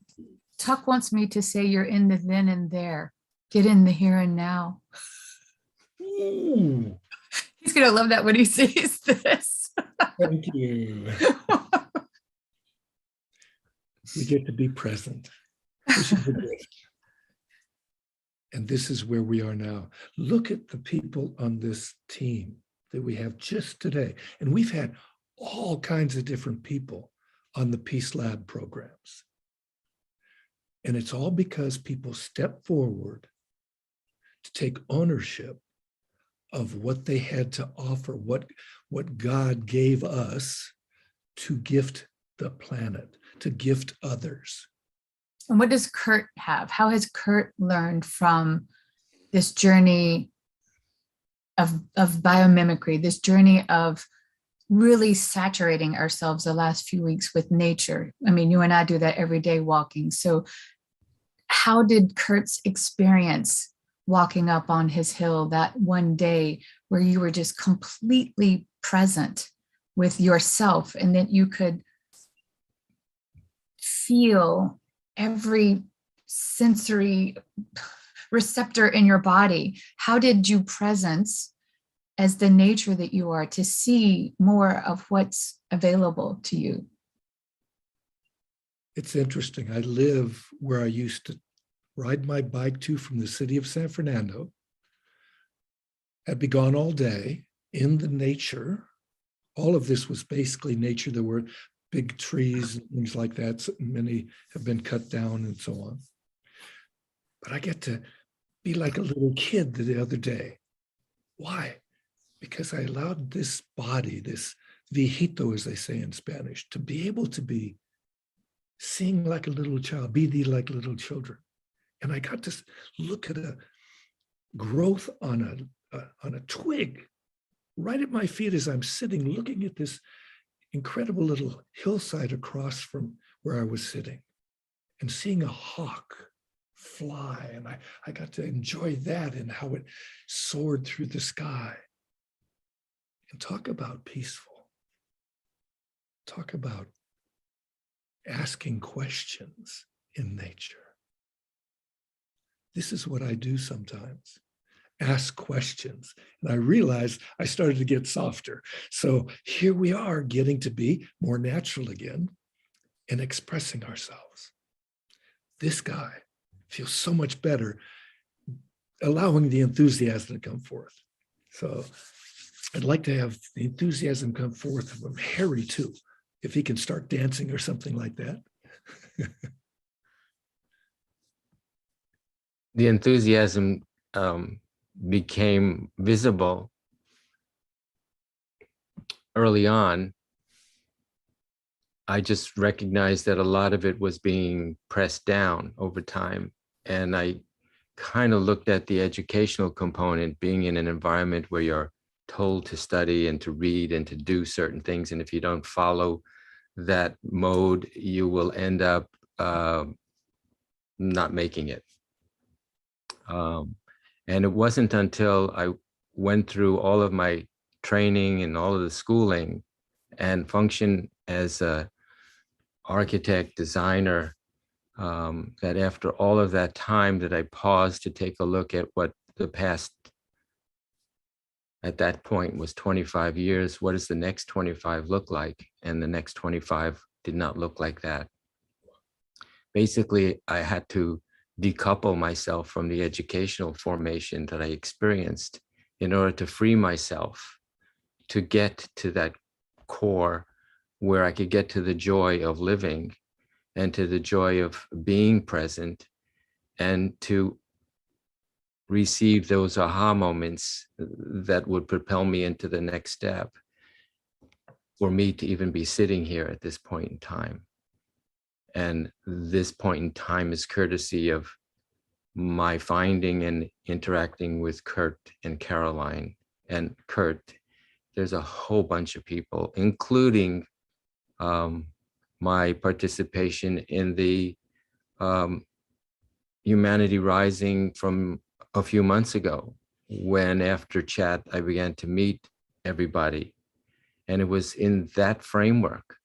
D: Tuck wants me to say you're in the then and there. Get in the here and now.
B: Ooh.
D: He's gonna love that when he sees this.
B: Thank you. We get to be present. This is a gift. And this is where we are now. Look at the people on this team that we have just today. And we've had all kinds of different people on the Peace Lab programs. And it's all because people step forward to take ownership of what they had to offer, what God gave us to gift the planet, to gift others.
D: And what does Kurt have? How has Kurt learned from this journey of biomimicry, this journey of really saturating ourselves the last few weeks with nature? I mean, you and I do that every day walking. So how did Kurt's experience walking up on his hill that one day where you were just completely present with yourself and that you could feel every sensory receptor in your body? How did you presence as the nature that you are to see more of what's available to you?
B: It's interesting. I live where I used to ride my bike to from the city of San Fernando. I'd be gone all day in the nature. All of this was basically nature. There were big trees and things like that. Many have been cut down and so on. But I get to be like a little kid the other day. Why? Because I allowed this body, this viejito, as they say in Spanish, to be able to be seeing like a little child, be like little children. And I got to look at a growth on a twig right at my feet as I'm sitting, looking at this incredible little hillside across from where I was sitting, and seeing a hawk fly. And I got to enjoy that and how it soared through the sky. And talk about peaceful. Talk about asking questions in nature. This is what I do sometimes. Ask questions. And I realized I started to get softer. So here we are, getting to be more natural again and expressing ourselves. This guy feels so much better, allowing the enthusiasm to come forth. So I'd like to have the enthusiasm come forth from Harry too, if he can start dancing or something like that.
C: The enthusiasm became visible early on. I just recognized that a lot of it was being pressed down over time. And I kind of looked at the educational component, being in an environment where you're told to study and to read and to do certain things. And if you don't follow that mode, you will end up not making it. And it wasn't until I went through all of my training and all of the schooling and functioned as a architect, designer, that after all of that time that I paused to take a look at what the past, at that point, was 25 years. What does the next 25 look like? And the next 25 did not look like that. Basically, I had to decouple myself from the educational formation that I experienced in order to free myself to get to that core where I could get to the joy of living and to the joy of being present, and to receive those aha moments that would propel me into the next step for me to even be sitting here at this point in time. And this point in time is courtesy of my finding and interacting with Kurt and Caroline. And Kurt, there's a whole bunch of people, including my participation in the Humanity Rising from a few months ago, when after chat, I began to meet everybody. And it was in that framework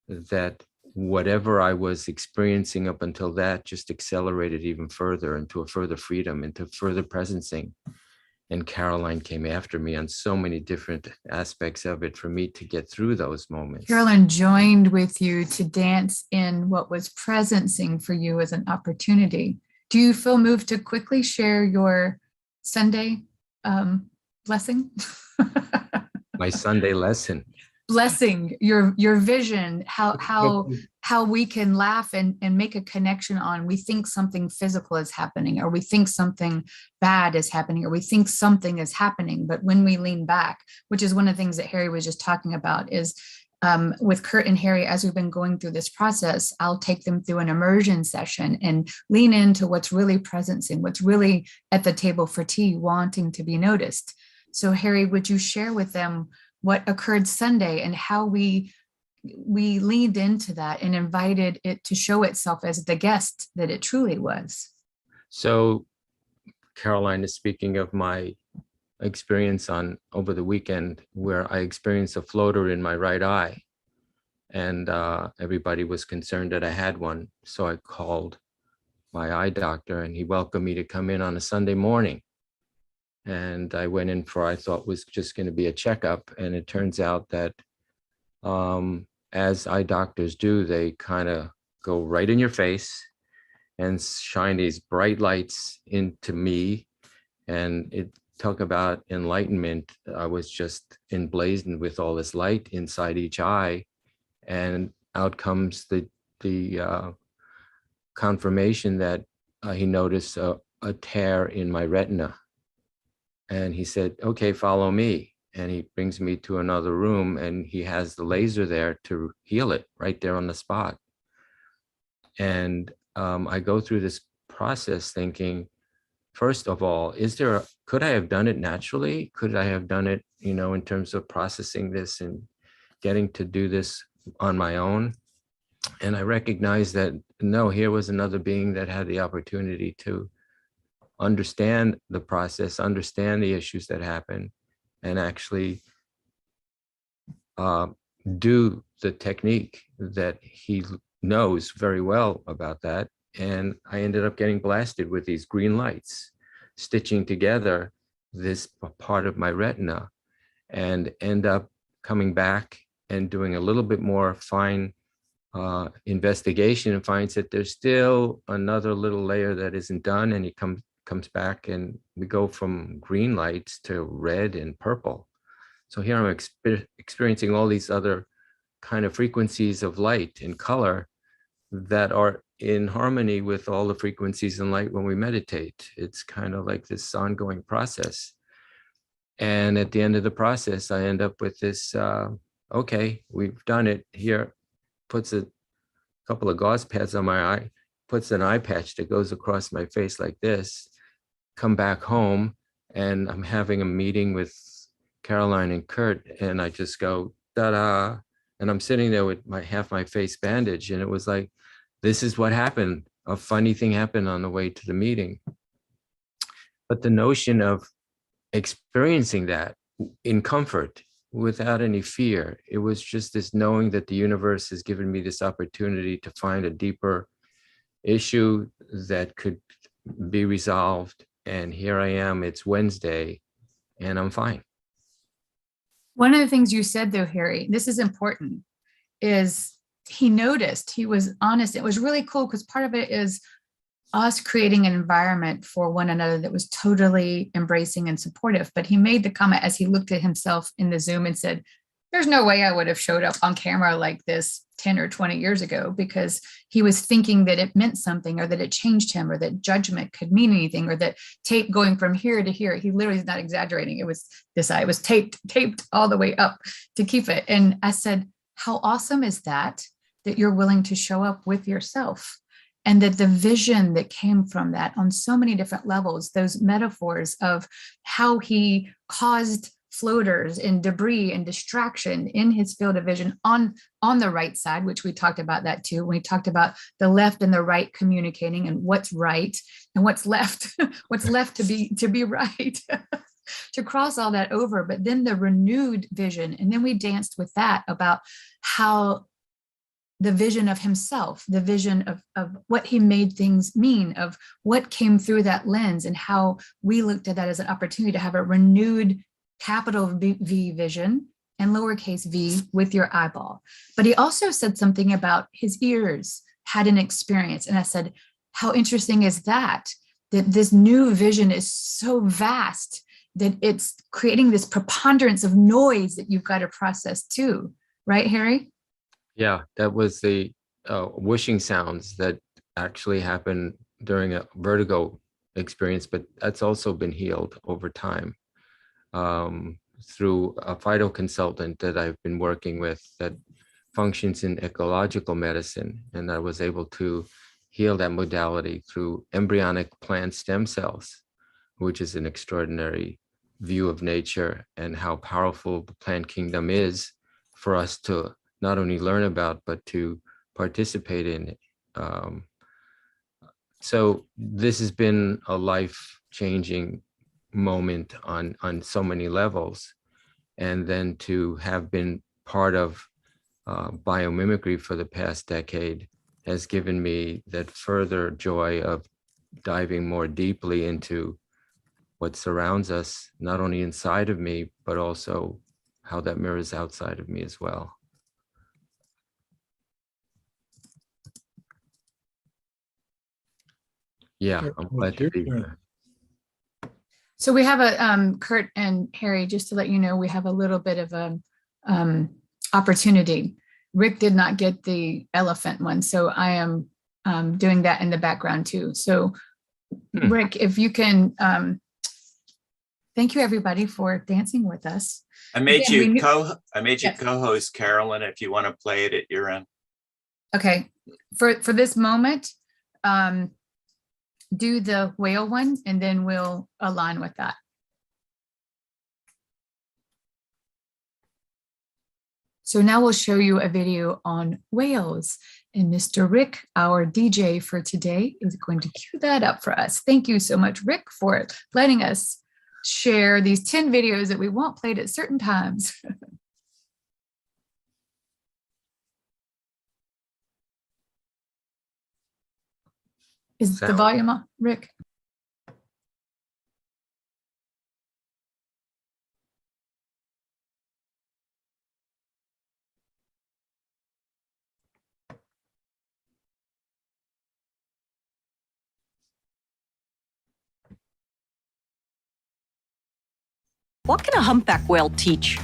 C: that whatever I was experiencing up until that just accelerated even further into a further freedom, into further presencing. And Caroline came after me on so many different aspects of it for me to get through those moments.
D: Caroline joined with you to dance in what was presencing for you as an opportunity. Do you feel moved to quickly share your Sunday blessing?
C: My Sunday lesson.
D: Blessing, your vision, how we can laugh and make a connection on, we think something physical is happening, or we think something bad is happening, or we think something is happening. But when we lean back, which is one of the things that Harry was just talking about, is with Kurt and Harry, as we've been going through this process, I'll take them through an immersion session and lean into what's really presencing, what's really at the table for tea, wanting to be noticed. So Harry, would you share with them what occurred Sunday and how we leaned into that and invited it to show itself as the guest that it truly was?
C: So Caroline is speaking of my experience over the weekend, where I experienced a floater in my right eye, and everybody was concerned that I had one. So I called my eye doctor, and he welcomed me to come in on a Sunday morning. And I went in for, I thought was just going to be a checkup. And it turns out that as eye doctors do, they kind of go right in your face and shine these bright lights into me. And it talk about enlightenment. I was just emblazoned with all this light inside each eye. And out comes the confirmation that he noticed a tear in my retina. And he said, okay, follow me. And he brings me to another room, and he has the laser there to heal it right there on the spot. And I go through this process thinking, first of all, could I have done it naturally? Could I have done it, in terms of processing this and getting to do this on my own? And I recognized that, no, here was another being that had the opportunity to understand the process, understand the issues that happen, and actually do the technique that he knows very well about that. And I ended up getting blasted with these green lights, stitching together this part of my retina, and end up coming back and doing a little bit more fine investigation, and finds that there's still another little layer that isn't done. And he comes back, and we go from green lights to red and purple. So here I'm experiencing all these other kind of frequencies of light and color that are in harmony with all the frequencies in light when we meditate. It's kind of like this ongoing process. And at the end of the process, I end up with this, okay, we've done it. Here, puts a couple of gauze pads on my eye, puts an eye patch that goes across my face like this, come back home, and I'm having a meeting with Caroline and Kurt, and I just go, da-da, and I'm sitting there with half my face bandaged, and it was like, this is what happened. A funny thing happened on the way to the meeting. But the notion of experiencing that in comfort, without any fear, it was just this knowing that the universe has given me this opportunity to find a deeper issue that could be resolved. And here I am, it's Wednesday, and I'm fine.
D: One of the things you said though, Harry, this is important, is he noticed, he was honest. It was really cool because part of it is us creating an environment for one another that was totally embracing and supportive. But he made the comment as he looked at himself in the Zoom and said, there's no way I would have showed up on camera like this 10 or 20 years ago, because he was thinking that it meant something, or that it changed him, or that judgment could mean anything, or that tape going from here to here. He literally is not exaggerating. It was this eye, it was taped all the way up to keep it. And I said, how awesome is that you're willing to show up with yourself? And that the vision that came from that on so many different levels, those metaphors of how he caused floaters and debris and distraction in his field of vision on the right side, which we talked about that too. We talked about the left and the right communicating, and what's right and what's left, what's left to be right, to cross all that over. But then the renewed vision, and then we danced with that about how the vision of himself, the vision of what he made things mean, of what came through that lens, and how we looked at that as an opportunity to have a renewed capital V vision and lowercase v with your eyeball. But he also said something about his ears had an experience. And I said, how interesting is that this new vision is so vast that it's creating this preponderance of noise that you've got to process too. Right, Harry?
C: Yeah, that was the whooshing sounds that actually happened during a vertigo experience, but that's also been healed over time through a phytoconsultant that I've been working with that functions in ecological medicine. And I was able to heal that modality through embryonic plant stem cells, which is an extraordinary view of nature and how powerful the plant kingdom is for us to not only learn about, but to participate in. So this has been a life-changing moment on so many levels. And then to have been part of biomimicry for the past decade has given me that further joy of diving more deeply into what surrounds us, not only inside of me, but also how that mirrors outside of me as well. Yeah, I'm glad to be here.
D: So we have a Kurt and Harry, just to let you know, we have a little bit of a opportunity. Rick did not get the elephant one, so I am doing that in the background too. So Rick, if you can, thank you everybody for dancing with us.
E: I made
D: Again,
E: you
D: Yes.
E: co-host, Carolyn, if you want to play it at your end.
D: Okay, for this moment, do the whale one and then we'll align with that. So now we'll show you a video on whales, and Mr. Rick, our DJ for today, is going to cue that up for us. Thank you so much, Rick, for letting us share these 10 videos that we want played at certain times. Is the volume on, Rick?
G: What can a humpback whale teach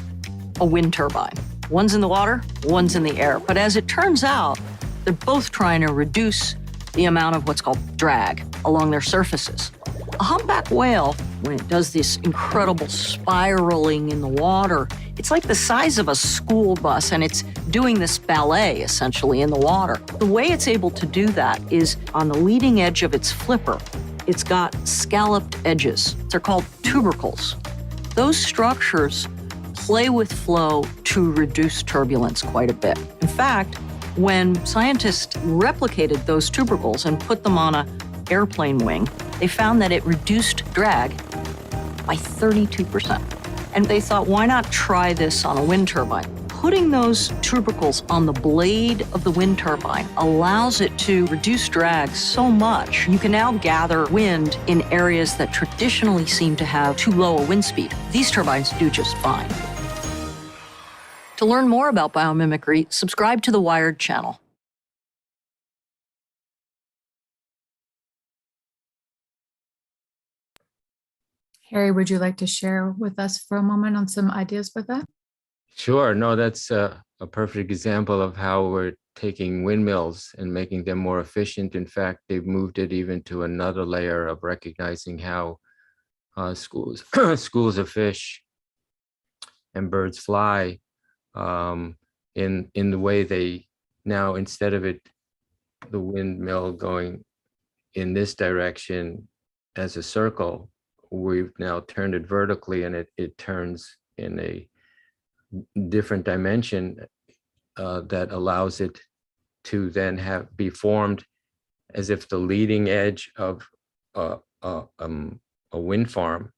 G: a wind turbine? One's in the water, one's in the air. But as it turns out, they're both trying to reduce the amount of what's called drag along their surfaces. A humpback whale, when it does this incredible spiraling in the water, it's like the size of a school bus, and it's doing this ballet, essentially, in the water. The way it's able to do that is on the leading edge of its flipper, it's got scalloped edges. They're called tubercles. Those structures play with flow to reduce turbulence quite a bit. In fact, when scientists replicated those tubercles and put them on an airplane wing, they found that it reduced drag by 32%. And they thought, why not try this on a wind turbine? Putting those tubercles on the blade of the wind turbine allows it to reduce drag so much, you can now gather wind in areas that traditionally seem to have too low a wind speed. These turbines do just fine. To learn more about biomimicry, subscribe to the Wired channel.
D: Harry, would you like to share with us for a moment on some ideas with that?
C: Sure. No, that's a perfect example of how we're taking windmills and making them more efficient. In fact, they've moved it even to another layer of recognizing how schools of fish and birds fly in the way they now, instead of the windmill going in this direction as a circle, we've now turned it vertically, and it turns in a different dimension that allows it to then be formed as if the leading edge of a wind farm,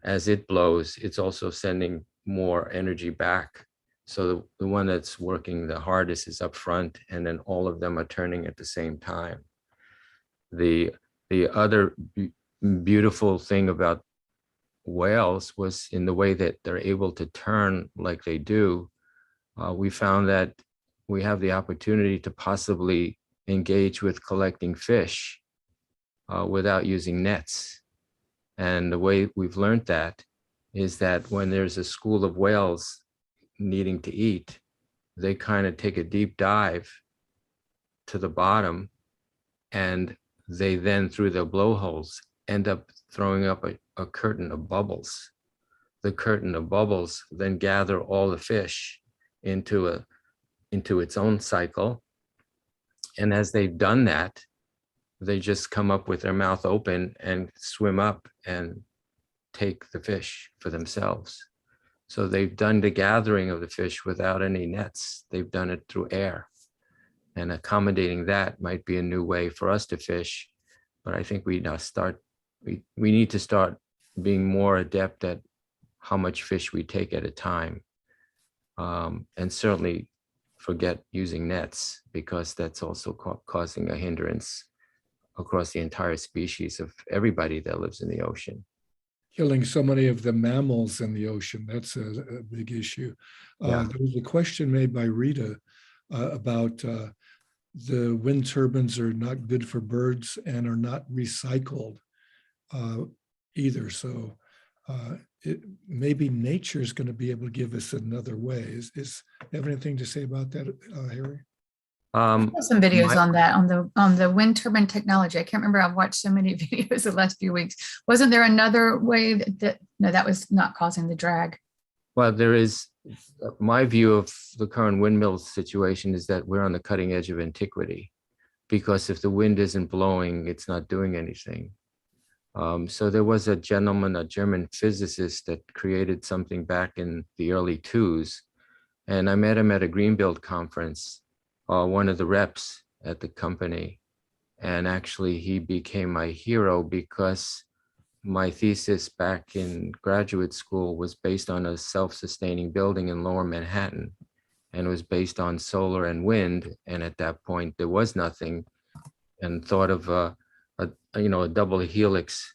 C: as it blows, it's also sending more energy back. So the one that's working the hardest is up front, and then all of them are turning at the same time. The other beautiful thing about whales was in the way that they're able to turn like they do. We found that we have the opportunity to possibly engage with collecting fish without using nets. And the way we've learned that is that when there's a school of whales needing to eat, they kind of take a deep dive to the bottom, and they then, through their blowholes, end up throwing up a curtain of bubbles. The curtain of bubbles then gather all the fish into its own cycle. And as they've done that, they just come up with their mouth open and swim up and take the fish for themselves. So they've done the gathering of the fish without any nets. They've done it through air. And accommodating that might be a new way for us to fish. But I think we need to start being more adept at how much fish we take at a time. And certainly forget using nets, because that's also causing a hindrance across the entire species of everybody that lives in the ocean.
B: Killing so many of the mammals in the ocean, that's a big issue.
C: Yeah.
B: There was a question made by Rita about the wind turbines are not good for birds and are not recycled either. So maybe nature is going to be able to give us another way. Is you have anything to say about that, Harry?
D: Some videos
C: my-
D: on that, on the wind turbine technology. I can't remember. I've watched so many videos the last few weeks. Wasn't there another way that no, that was not causing the drag?
C: Well, there is, my view of the current windmill situation is that we're on the cutting edge of antiquity, because if the wind isn't blowing, it's not doing anything. So there was a gentleman, a German physicist, that created something back in the early 2000s, and I met him at a Greenbuild conference, one of the reps at the company, and actually he became my hero because my thesis back in graduate school was based on a self-sustaining building in Lower Manhattan, and it was based on solar and wind. And at that point, there was nothing, and thought of a double helix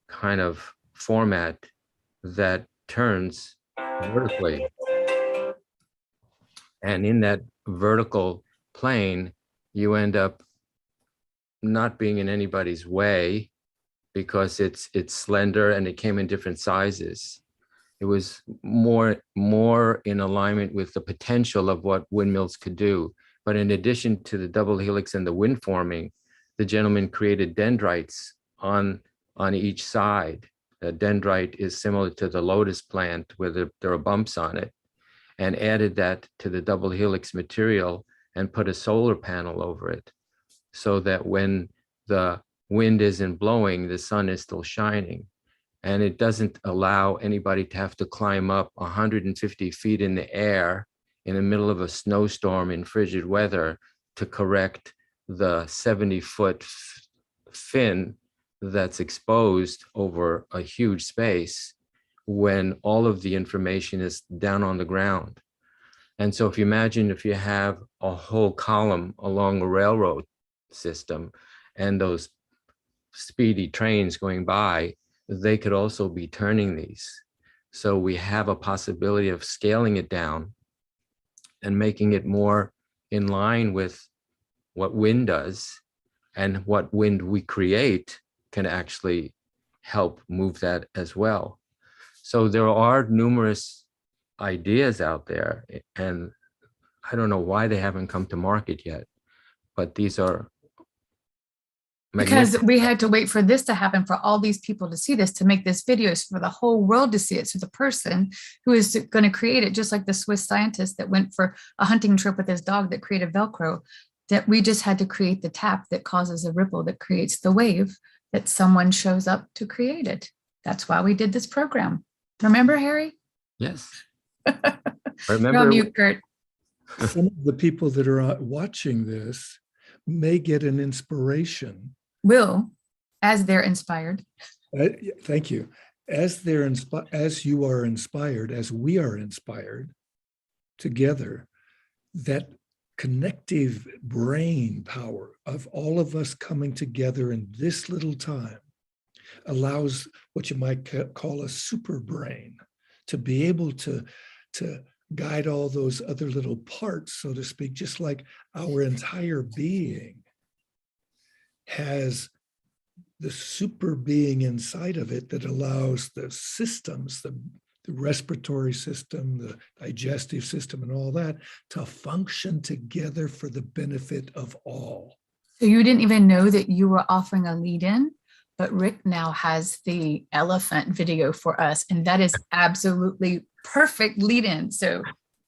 C: kind of format that turns vertically. And in that vertical plane, you end up not being in anybody's way, because it's slender and it came in different sizes. It was more in alignment with the potential of what windmills could do. But in addition to the double helix and the wind forming, the gentleman created dendrites on each side. The dendrite is similar to the lotus plant, where there are bumps on it, and added that to the double helix material and put a solar panel over it, so that when the wind isn't blowing, the sun is still shining. And it doesn't allow anybody to have to climb up 150 feet in the air in the middle of a snowstorm in frigid weather to correct the 70-foot fin that's exposed over a huge space, when all of the information is down on the ground. And so if you imagine if you have a whole column along a railroad system, and those speedy trains going by, they could also be turning these. So we have a possibility of scaling it down and making it more in line with what wind does, and what wind we create can actually help move that as well. So there are numerous ideas out there, and I don't know why they haven't come to market yet, but these are
D: Because we had to wait for this to happen, for all these people to see this, to make this video, for the whole world to see it. So the person who is going to create it, just like the Swiss scientist that went for a hunting trip with his dog that created Velcro, that we just had to create the tap that causes a ripple that creates the wave that someone shows up to create it. That's why we did this program. Remember, Harry?
C: Yes.
D: You're on mute, Kurt.
B: Some of the people that are watching this may get an inspiration.
D: Will, as they're inspired.
B: Thank you. As you are inspired, as we are inspired together, that connective brain power of all of us coming together in this little time allows what you might call a super brain to be able to guide all those other little parts, so to speak, just like our entire being has the super being inside of it that allows the systems, the respiratory system, the digestive system, and all that to function together for the benefit of all.
D: So you didn't even know that you were offering a lead in, but Rick now has the elephant video for us, and that is absolutely perfect lead in. So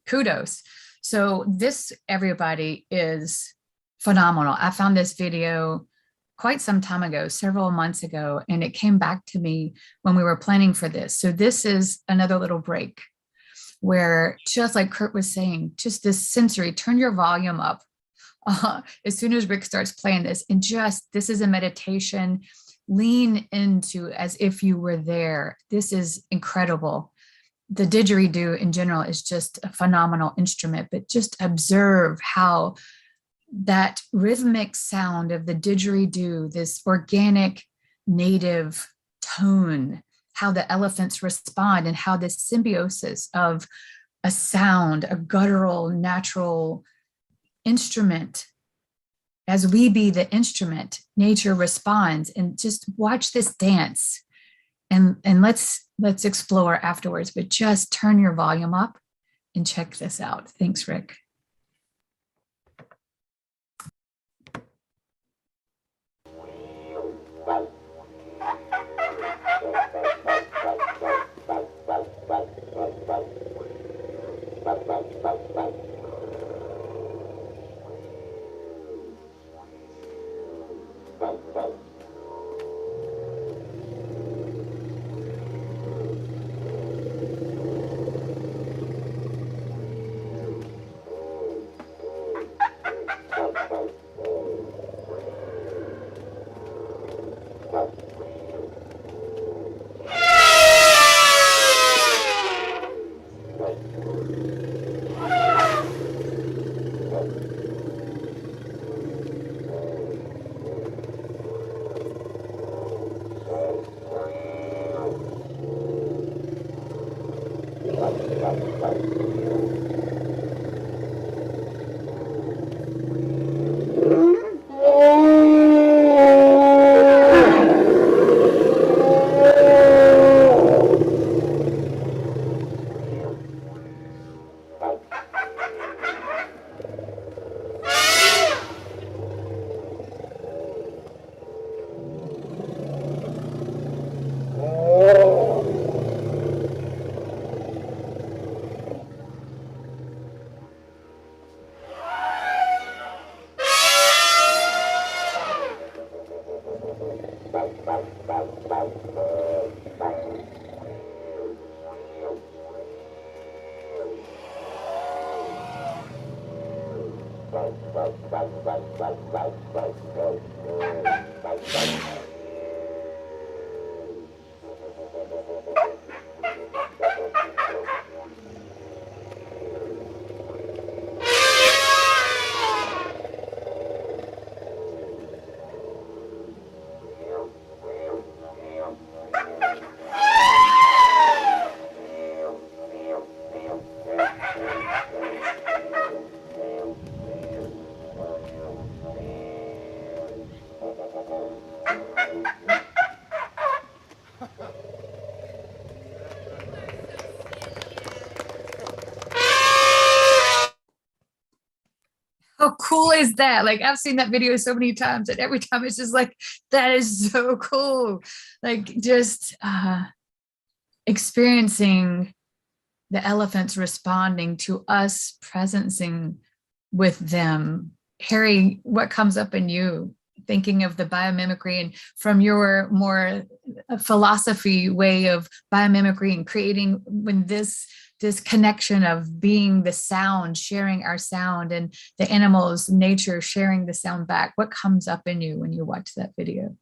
D: kudos. So this, everybody, is phenomenal. I found this video quite some time ago, several months ago, and it came back to me when we were planning for this. So this is another little break where, just like Kurt was saying, just this sensory, turn your volume up as soon as Rick starts playing this, and just, this is a meditation, lean into as if you were there. This is incredible. The didgeridoo in general is just a phenomenal instrument, but just observe how that rhythmic sound of the didgeridoo, this organic native tone, how the elephants respond, and how this symbiosis of a sound, a guttural, natural instrument, as we be the instrument, nature responds. And just watch this dance, and let's explore afterwards, but just turn your volume up and check this out. Thanks, Rick. How cool is that? Like, I've seen that video so many times, and every time it's just like, that is so cool. Like, just experiencing the elephants responding to us presencing with them. Harry, what comes up in you thinking of the biomimicry and from your more philosophy way of biomimicry and creating when this connection of being the sound, sharing our sound, and the animals, nature sharing the sound back, what comes up in you when you watch that video?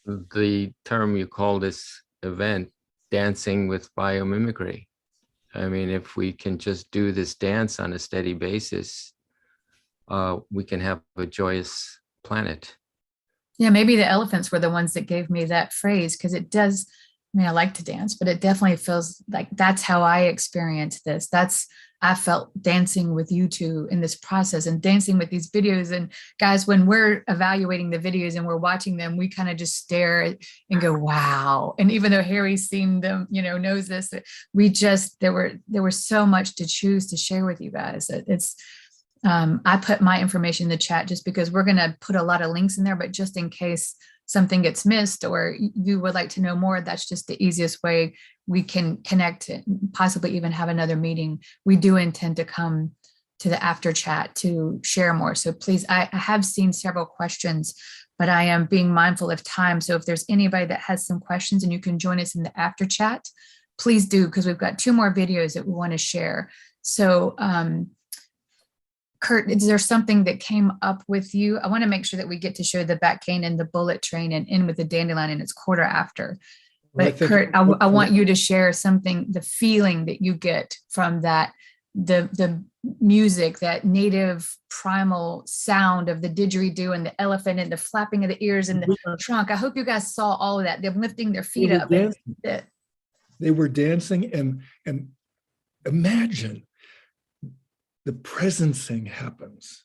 C: The term you call this event, dancing with biomimicry. I mean, if we can just do this dance on a steady basis, we can have a joyous planet.
D: Yeah, maybe the elephants were the ones that gave me that phrase, because it does, I mean, I like to dance, but it definitely feels like that's how I experienced this. I felt dancing with you two in this process and dancing with these videos. And guys, when we're evaluating the videos and we're watching them, we kind of just stare and go, wow. And even though Harry's seen them, knows this, there was so much to choose to share with you guys. I put my information in the chat just because we're going to put a lot of links in there, but just in case something gets missed or you would like to know more, that's just the easiest way we can connect and possibly even have another meeting. We do intend to come to the after chat to share more. So please, I have seen several questions, but I am being mindful of time. So if there's anybody that has some questions and you can join us in the after chat, please do, because we've got 2 more videos that we want to share. So Kurt, is there something that came up with you? I want to make sure that we get to show the bat cane and the bullet train and end with the dandelion, and it's quarter after. But Kurt, I want you to share something, the feeling that you get from that, the music, that native primal sound of the didgeridoo and the elephant and the flapping of the ears and the trunk. I hope you guys saw all of that. They're lifting their feet up.
B: They were dancing, and imagine the presencing happens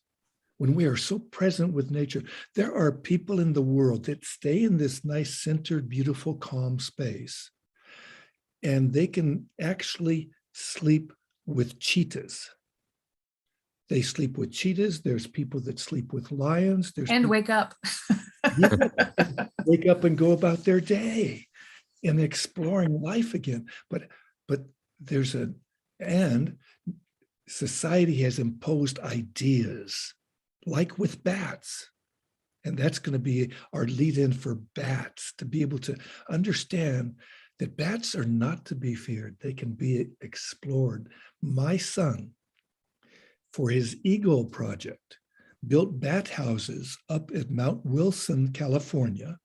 B: when we are so present with nature. There are people in the world that stay in this nice, centered, beautiful, calm space, and they can actually sleep with cheetahs. They sleep with cheetahs. There's people that sleep with lions.
D: And wake up.
B: Wake up and go about their day and exploring life again. But there's society has imposed ideas, like with bats. And that's going to be our lead-in for bats, to be able to understand that bats are not to be feared. They can be explored. My son, for his Eagle project, built bat houses up at Mount Wilson, California,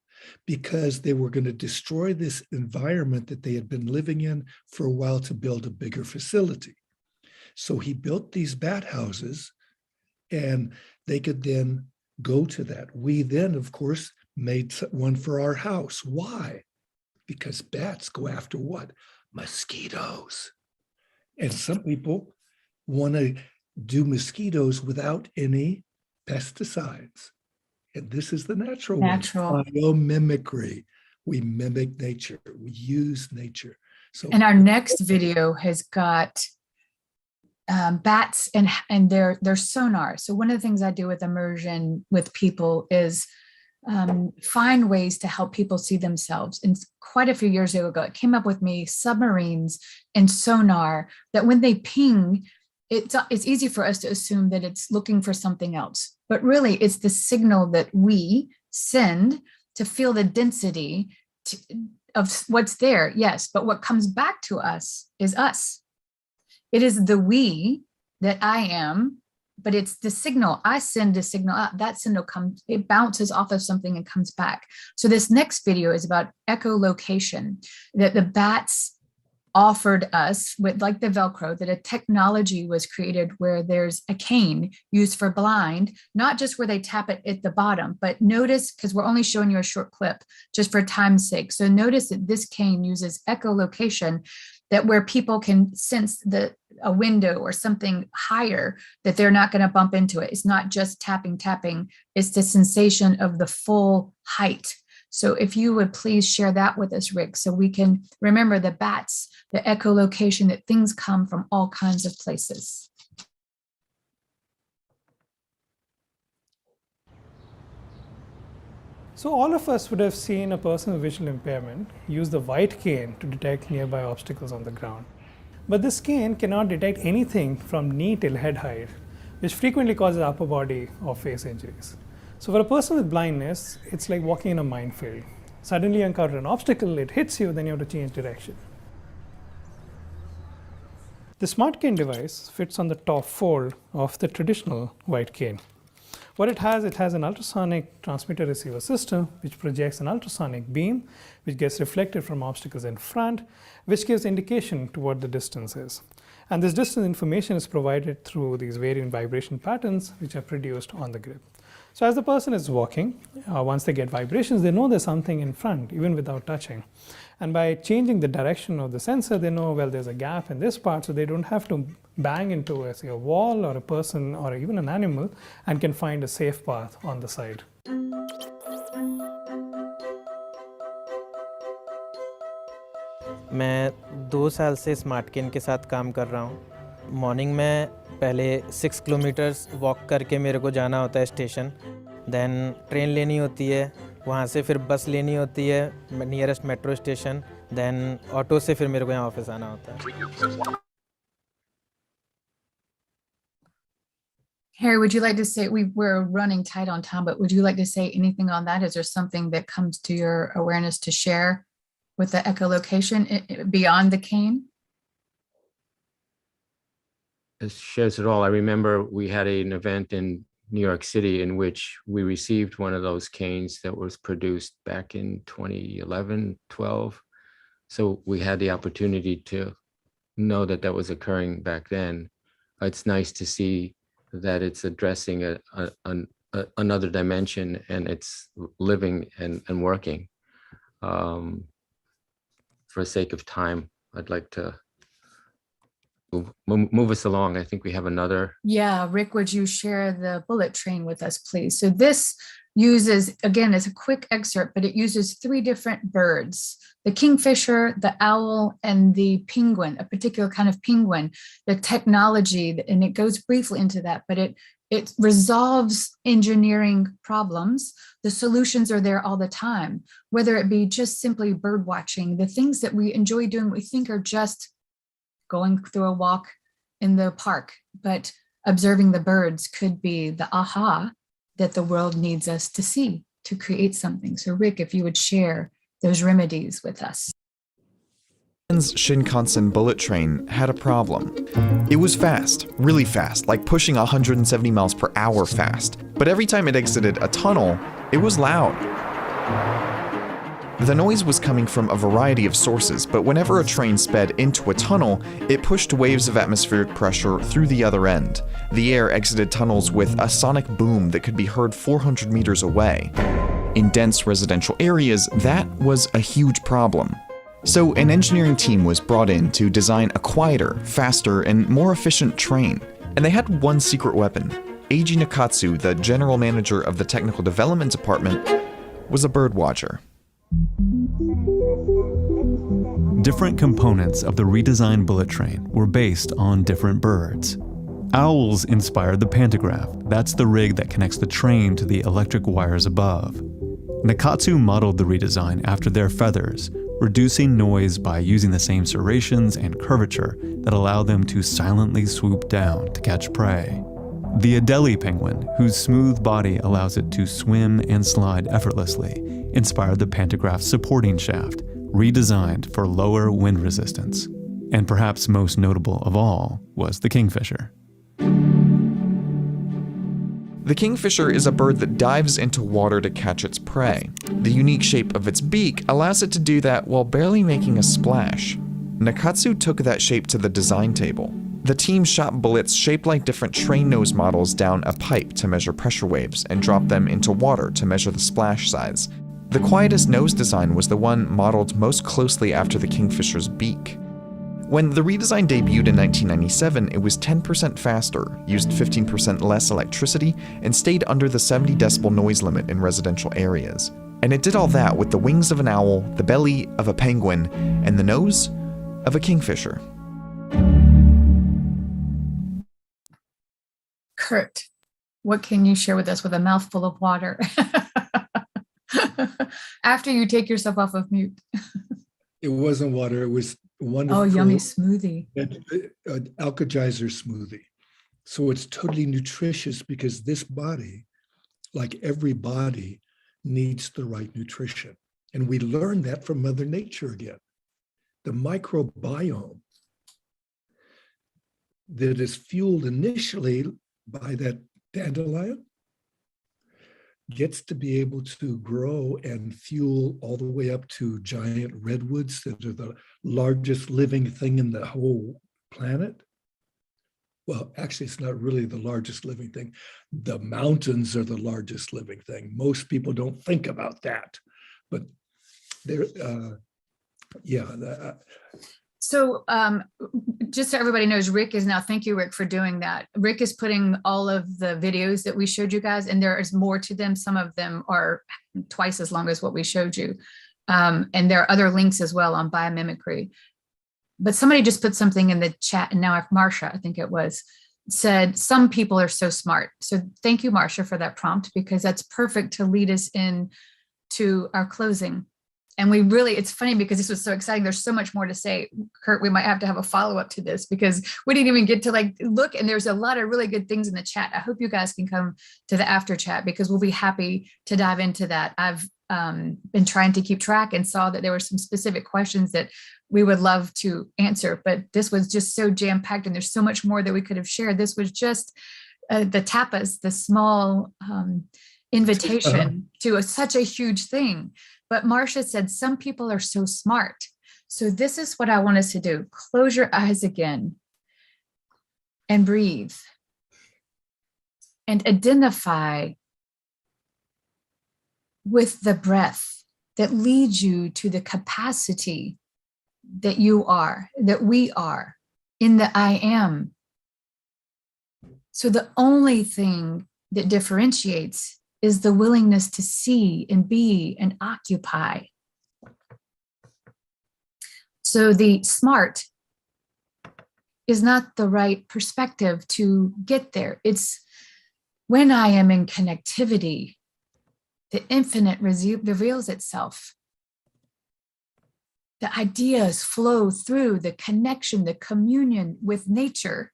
B: because they were going to destroy this environment that they had been living in for a while to build a bigger facility. So he built these bat houses, and they could then go to that. We then, of course, made one for our house. Why? Because bats go after what? Mosquitoes. And some people want to do mosquitoes without any pesticides. And this is the natural way. Biomimicry. We mimic nature. We use nature. So,
D: and our next video has got bats and their sonar. So one of the things I do with immersion with people is find ways to help people see themselves. And quite a few years ago, it came up with me submarines and sonar that when they ping, it's easy for us to assume that it's looking for something else. But really, it's the signal that we send to feel the density of what's there. Yes, but what comes back to us is us. It is the we that I am, but it's the signal. I send a signal out. That signal comes, it bounces off of something and comes back. So this next video is about echolocation, that the bats offered us with, like the Velcro, that a technology was created where there's a cane used for blind, not just where they tap it at the bottom, but notice, because we're only showing you a short clip just for time's sake. So notice that this cane uses echolocation, that where people can sense a window or something higher, that they're not going to bump into it. It's not just tapping, it's the sensation of the full height. So if you would please share that with us, Rick, so we can remember the bats, the echolocation, that things come from all kinds of places.
L: So all of us would have seen a person with visual impairment use the white cane to detect nearby obstacles on the ground. But this cane cannot detect anything from knee till head height, which frequently causes upper body or face injuries. So for a person with blindness, it's like walking in a minefield. Suddenly you encounter an obstacle, it hits you, then you have to change direction. The smart cane device fits on the top fold of the traditional white cane. What it has an ultrasonic transmitter receiver system which projects an ultrasonic beam which gets reflected from obstacles in front, which gives indication to what the distance is. And this distance information is provided through these varying vibration patterns which are produced on the grip. So as the person is walking, once they get vibrations, they know there's something in front, even without touching. And by changing the direction of the sensor, they know, well, there's a gap in this part, so they don't have to bang into, say, a wall or a person or even an animal, and can find a safe path on the side.
M: मैं 2 साल से smart cane के साथ काम कर रहा हूँ। Morning में पहले 6 किलोमीटर्स वॉक करके मेरे को जाना होता है स्टेशन, देन ट्रेन लेनी होती है, वहाँ से फिर बस लेनी होती है nearest metro station, then auto से फिर मेरे को यहाँ ऑफिस आना होता है।
D: Harry, would you like to say, we're running tight on time, but would you like to say anything on that? Is there something that comes to your awareness to share with the echolocation beyond the cane?
C: It shares it all. I remember we had an event in New York City in which we received one of those canes that was produced back in 2011, 12. So we had the opportunity to know that that was occurring back then. It's nice to see that it's addressing another dimension, and it's living and working. For the sake of time, I'd like to move us along. I think we have another. Yeah,
D: Rick, would you share the bullet train with us, please? So this uses, again, it's a quick excerpt, but it uses 3 different birds: the kingfisher, the owl, and the penguin, a particular kind of penguin. The technology, and it goes briefly into that, but it resolves engineering problems. The solutions are there all the time, whether it be just simply bird watching, the things that we enjoy doing, we think are just going through a walk in the park, but observing the birds could be the aha that the world needs us to see to create something. So Rick, if you would share those remedies with us.
H: Shinkansen bullet train had a problem. It was fast, really fast, like pushing 170 miles per hour fast. But every time it exited a tunnel, it was loud. The noise was coming from a variety of sources, but whenever a train sped into a tunnel, it pushed waves of atmospheric pressure through the other end. The air exited tunnels with a sonic boom that could be heard 400 meters away. In dense residential areas, that was a huge problem. So an engineering team was brought in to design a quieter, faster, and more efficient train. And they had one secret weapon. Eiji Nakatsu, the general manager of the technical development department, was a bird watcher.
F: Different components of the redesigned bullet train were based on different birds. Owls inspired the pantograph. That's the rig that connects the train to the electric wires above. Nakatsu modeled the redesign after their feathers, reducing noise by using the same serrations and curvature that allow them to silently swoop down to catch prey. The Adelie penguin, whose smooth body allows it to swim and slide effortlessly, inspired the pantograph's supporting shaft, redesigned for lower wind resistance. And perhaps most notable of all was the kingfisher.
H: The kingfisher is a bird that dives into water to catch its prey. The unique shape of its beak allows it to do that while barely making a splash. Nakatsu took that shape to the design table. The team shot bullets shaped like different train nose models down a pipe to measure pressure waves and dropped them into water to measure the splash size. The quietest nose design was the one modeled most closely after the kingfisher's beak. When the redesign debuted in 1997, it was 10% faster, used 15% less electricity, and stayed under the 70 decibel noise limit in residential areas. And it did all that with the wings of an owl, the belly of a penguin, and the nose of a kingfisher.
D: Kurt, what can you share with us with a mouthful of water? After you take yourself off of mute.
B: It wasn't water, it was wonderful.
D: Oh, yummy smoothie.
B: Alka-Geyser smoothie. So it's totally nutritious because this body, like every body, needs the right nutrition. And we learned that from Mother Nature again. The microbiome that is fueled initially by that dandelion gets to be able to grow and fuel all the way up to giant redwoods that are the largest living thing in the whole planet. Well, actually, it's not really the largest living thing. The mountains are the largest living thing. Most people don't think about that, but they're,
D: So just so everybody knows, Rick is now, thank you, Rick, for doing that. Rick is putting all of the videos that we showed you guys, and there is more to them. Some of them are twice as long as what we showed you. And there are other links as well on biomimicry. But somebody just put something in the chat, and now Marsha, I think it was, said, some people are so smart. So thank you, Marsha, for that prompt, because that's perfect to lead us in to our closing. And we really, it's funny because this was so exciting. There's so much more to say. Kurt, we might have to have a follow-up to this because we didn't even get to like look, and there's a lot of really good things in the chat. I hope you guys can come to the after chat because we'll be happy to dive into that. I've been trying to keep track and saw that there were some specific questions that we would love to answer, but this was just so jam-packed and there's so much more that we could have shared. This was just the tapas, the small invitation to such a huge thing. But Marsha said, some people are so smart. So this is what I want us to do. Close your eyes again and breathe and identify with the breath that leads you to the capacity that you are, that we are in the I am. So the only thing that differentiates is the willingness to see and be and occupy. So the smart is not the right perspective to get there. It's when I am in connectivity, the infinite reveals itself. The ideas flow through the connection, the communion with nature,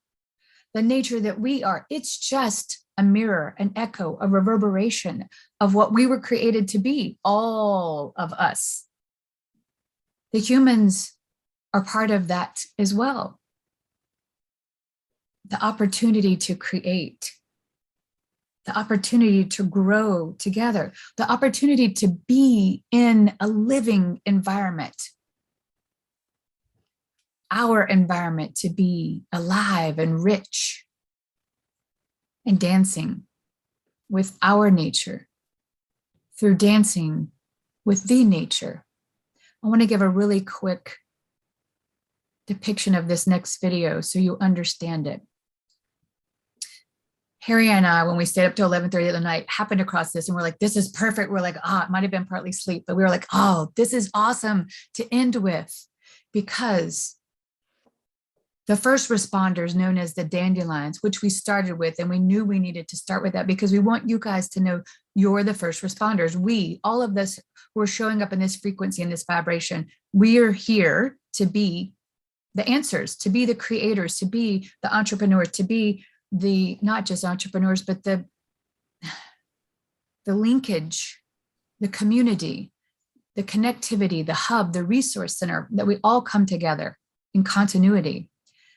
D: the nature that we are. It's just a mirror, an echo, a reverberation of what we were created to be, all of us. The humans are part of that as well. The opportunity to create, the opportunity to grow together, the opportunity to be in a living environment. Our environment to be alive and rich and dancing with our nature through dancing with the nature. I want to give a really quick depiction of this next video so you understand it. Harry and I, when we stayed up till 11:30 the other night, happened across this and we're like, this is perfect. We're like, it might have been partly sleep, but we were like, this is awesome to end with, because the first responders, known as the dandelions, which we started with, and we knew we needed to start with that because we want you guys to know you're the first responders. All of us who are showing up in this frequency and this vibration, we are here to be the answers, to be the creators, to be the entrepreneurs, to be the, not just entrepreneurs, but the linkage, the community, the connectivity, the hub, the resource center, that we all come together in continuity.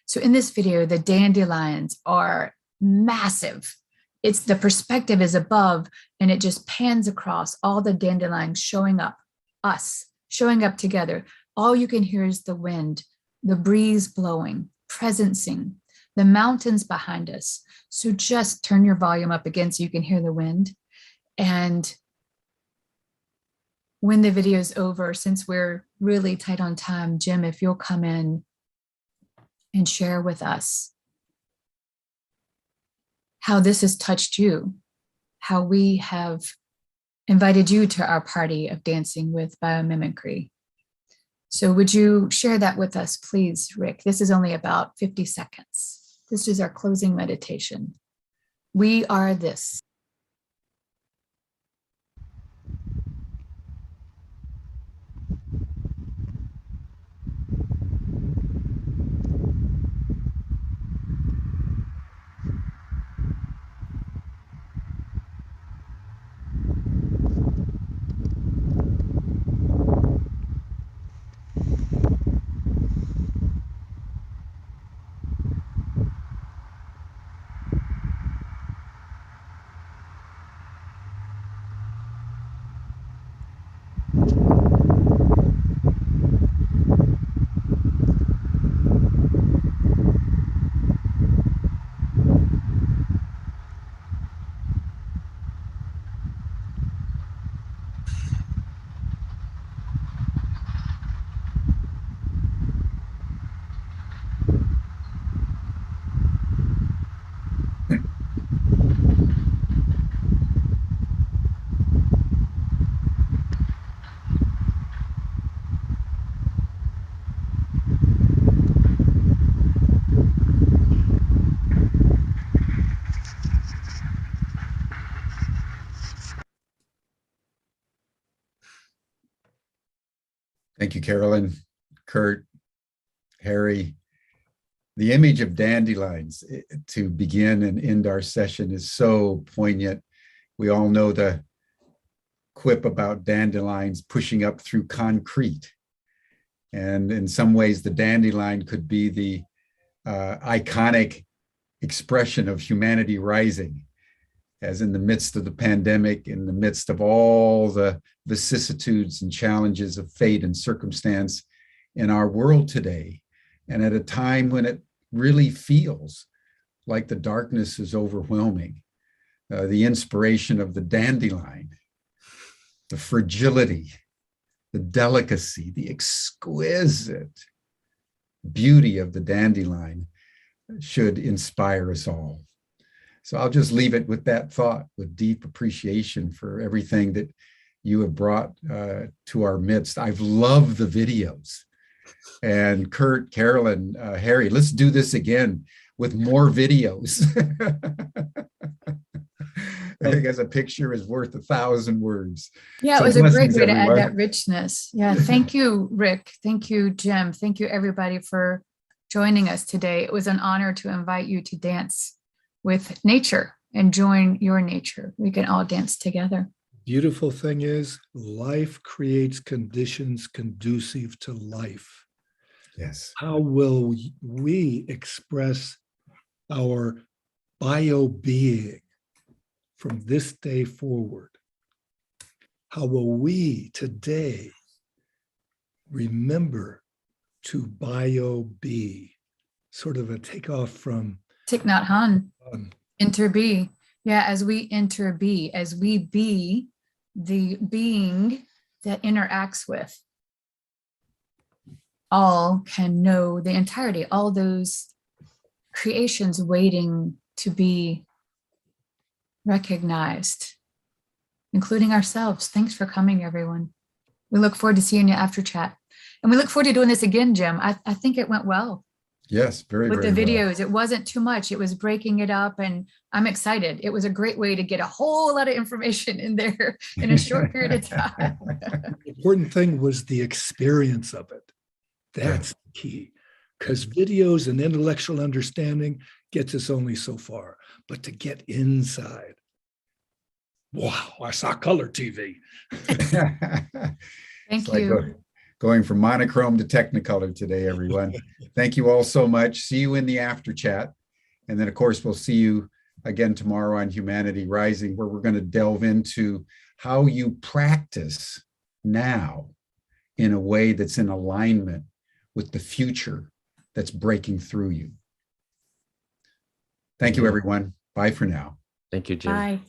D: So in this video, the dandelions are massive. It's the perspective is above and it just pans across all the dandelions showing up, us showing up together. All you can hear is the wind, the breeze blowing, presencing, the mountains behind us. So just turn your volume up again so you can hear the wind. And when the video is over, since we're really tight on time, Jim, if you'll come in and share with us how this has touched you, how we have invited you to our party of dancing with biomimicry. So would you share that with us, please, Rick? This is only about 50 seconds. This is our closing meditation. We are this.
A: Thank you, Carolyn, Kurt, Harry. The image of dandelions to begin and end our session is so poignant. We all know the quip about dandelions pushing up through concrete. And in some ways, the dandelion could be the iconic expression of humanity rising, as in the midst of the pandemic, in the midst of all the vicissitudes and challenges of fate and circumstance in our world today, and at a time when it really feels like the darkness is overwhelming, the inspiration of the dandelion, the fragility, the delicacy, the exquisite beauty of the dandelion should inspire us all. So I'll just leave it with that thought, with deep appreciation for everything that you have brought to our midst. I've loved the videos. And Kurt, Carolyn, Harry, let's do this again with more videos. I think as a picture is worth 1,000 words.
D: Yeah,
A: So
D: it was a great
A: blessings,
D: way to add
A: everyone.
D: that richness. Yeah, thank you, Rick. Thank you, Jim. Thank you, everybody, for joining us today. It was an honor to invite you to dance with nature and join your nature. We can all dance together.
B: Beautiful thing is, life creates conditions conducive to life.
A: Yes.
B: How will we express our bio-being from this day forward? How will we today remember to bio-be? Sort of a takeoff from
D: Thich Nhat Hanh, enter-be. Yeah, as we enter-be, as we be the being that interacts with. all can know the entirety, all those creations waiting to be recognized, including ourselves. Thanks for coming, everyone. We look forward to seeing you after chat. And we look forward to doing this again, Jim. I think it went well.
A: Yes, very,
D: with
A: very
D: the
A: well.
D: videos. It wasn't too much. It was breaking it up, and I'm excited. It was a great way to get a whole lot of information in there in a short period of time.
B: The important thing was the experience of it. That's the key, because videos and intellectual understanding gets us only so far, but to get inside. Wow, I saw color TV.
D: Thank you.
A: Going from monochrome to Technicolor today, everyone. Thank you all so much. See you in the after chat. And then, of course, we'll see you again tomorrow on Humanity Rising, where we're going to delve into how you practice now in a way that's in alignment with the future that's breaking through you. Thank you, everyone. Bye for now.
C: Thank you, Jim.
D: Bye.